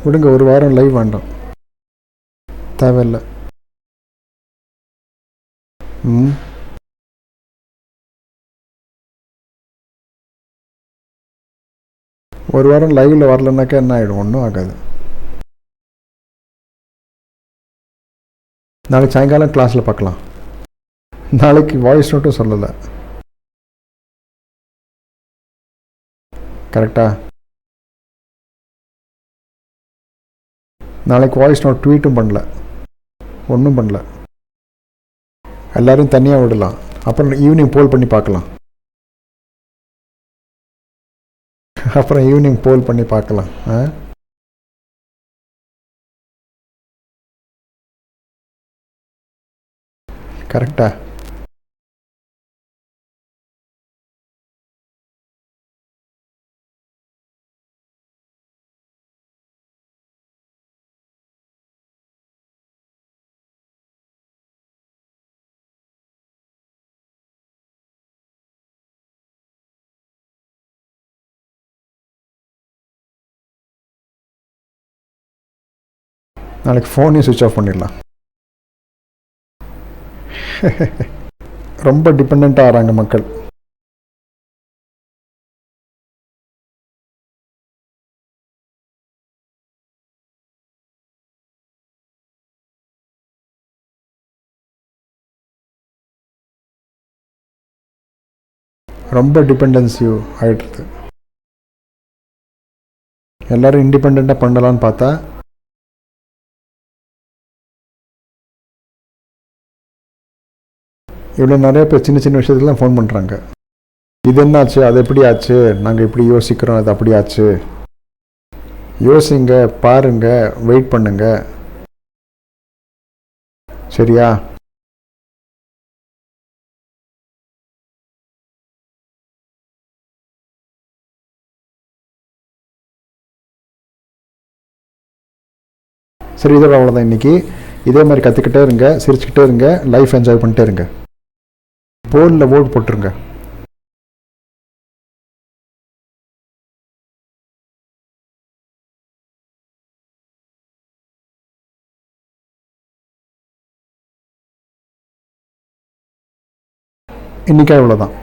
விடுங்க, ஒரு வாரம் லைவ் வேண்டாம், தேவையில்லை. ஒரு வாரம் லைவில் வரலன்னாக்கா என்ன ஆகிடும்? ஒன்றும் ஆகாது. நாளைக்கு சாயங்காலம் கிளாஸில் பார்க்கலாம். நாளைக்கு வாய்ஸ் நோட்டும் சொல்லலை, கரெக்டா? நாளைக்கு வாய்ஸ் நோட் ட்வீட்டும் பண்ணல, ஒன்றும் பண்ணல. எல்லோரும் தனியாக விடலாம். அப்புறம் ஈவினிங் போல் பண்ணி பார்க்கலாம். கரெக்டா? நாளைக்கு ஃபோனையும் சுவிட்ச் ஆஃப் பண்ணிடலாம். ரொம்ப டிபெண்ட்டாக ஆகிறாங்க மக்கள். ரொம்ப டிபெண்டன்சி ஆகிடுறது. எல்லோரும் இண்டிபெண்ட்டாக பண்ணலான்னு பார்த்தா இவ்வளோ நிறைய பேர் சின்ன சின்ன விஷயத்துக்குலாம் ஃபோன் பண்ணுறாங்க. இது என்னாச்சு, அது எப்படி ஆச்சு, நாங்கள் இப்படி யோசிக்கிறோம், அது அப்படி ஆச்சு. யோசிங்க, பாருங்க, வெயிட் பண்ணுங்க, சரியா? சரி, இதோட அவ்வளோதான் இன்றைக்கி. இதே மாதிரி கற்றுக்கிட்டே இருங்க, சிரிச்சுக்கிட்டே இருங்க, லைஃப் என்ஜாய் பண்ணிட்டே இருங்க. போலில் ஓட் போட்டுருங்க. இன்றைக்கே இவ்வளோதான்,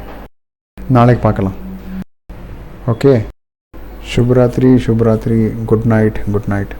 நாளைக்கு பார்க்கலாம். ஓகே, சுப்ராத்திரி. Good night.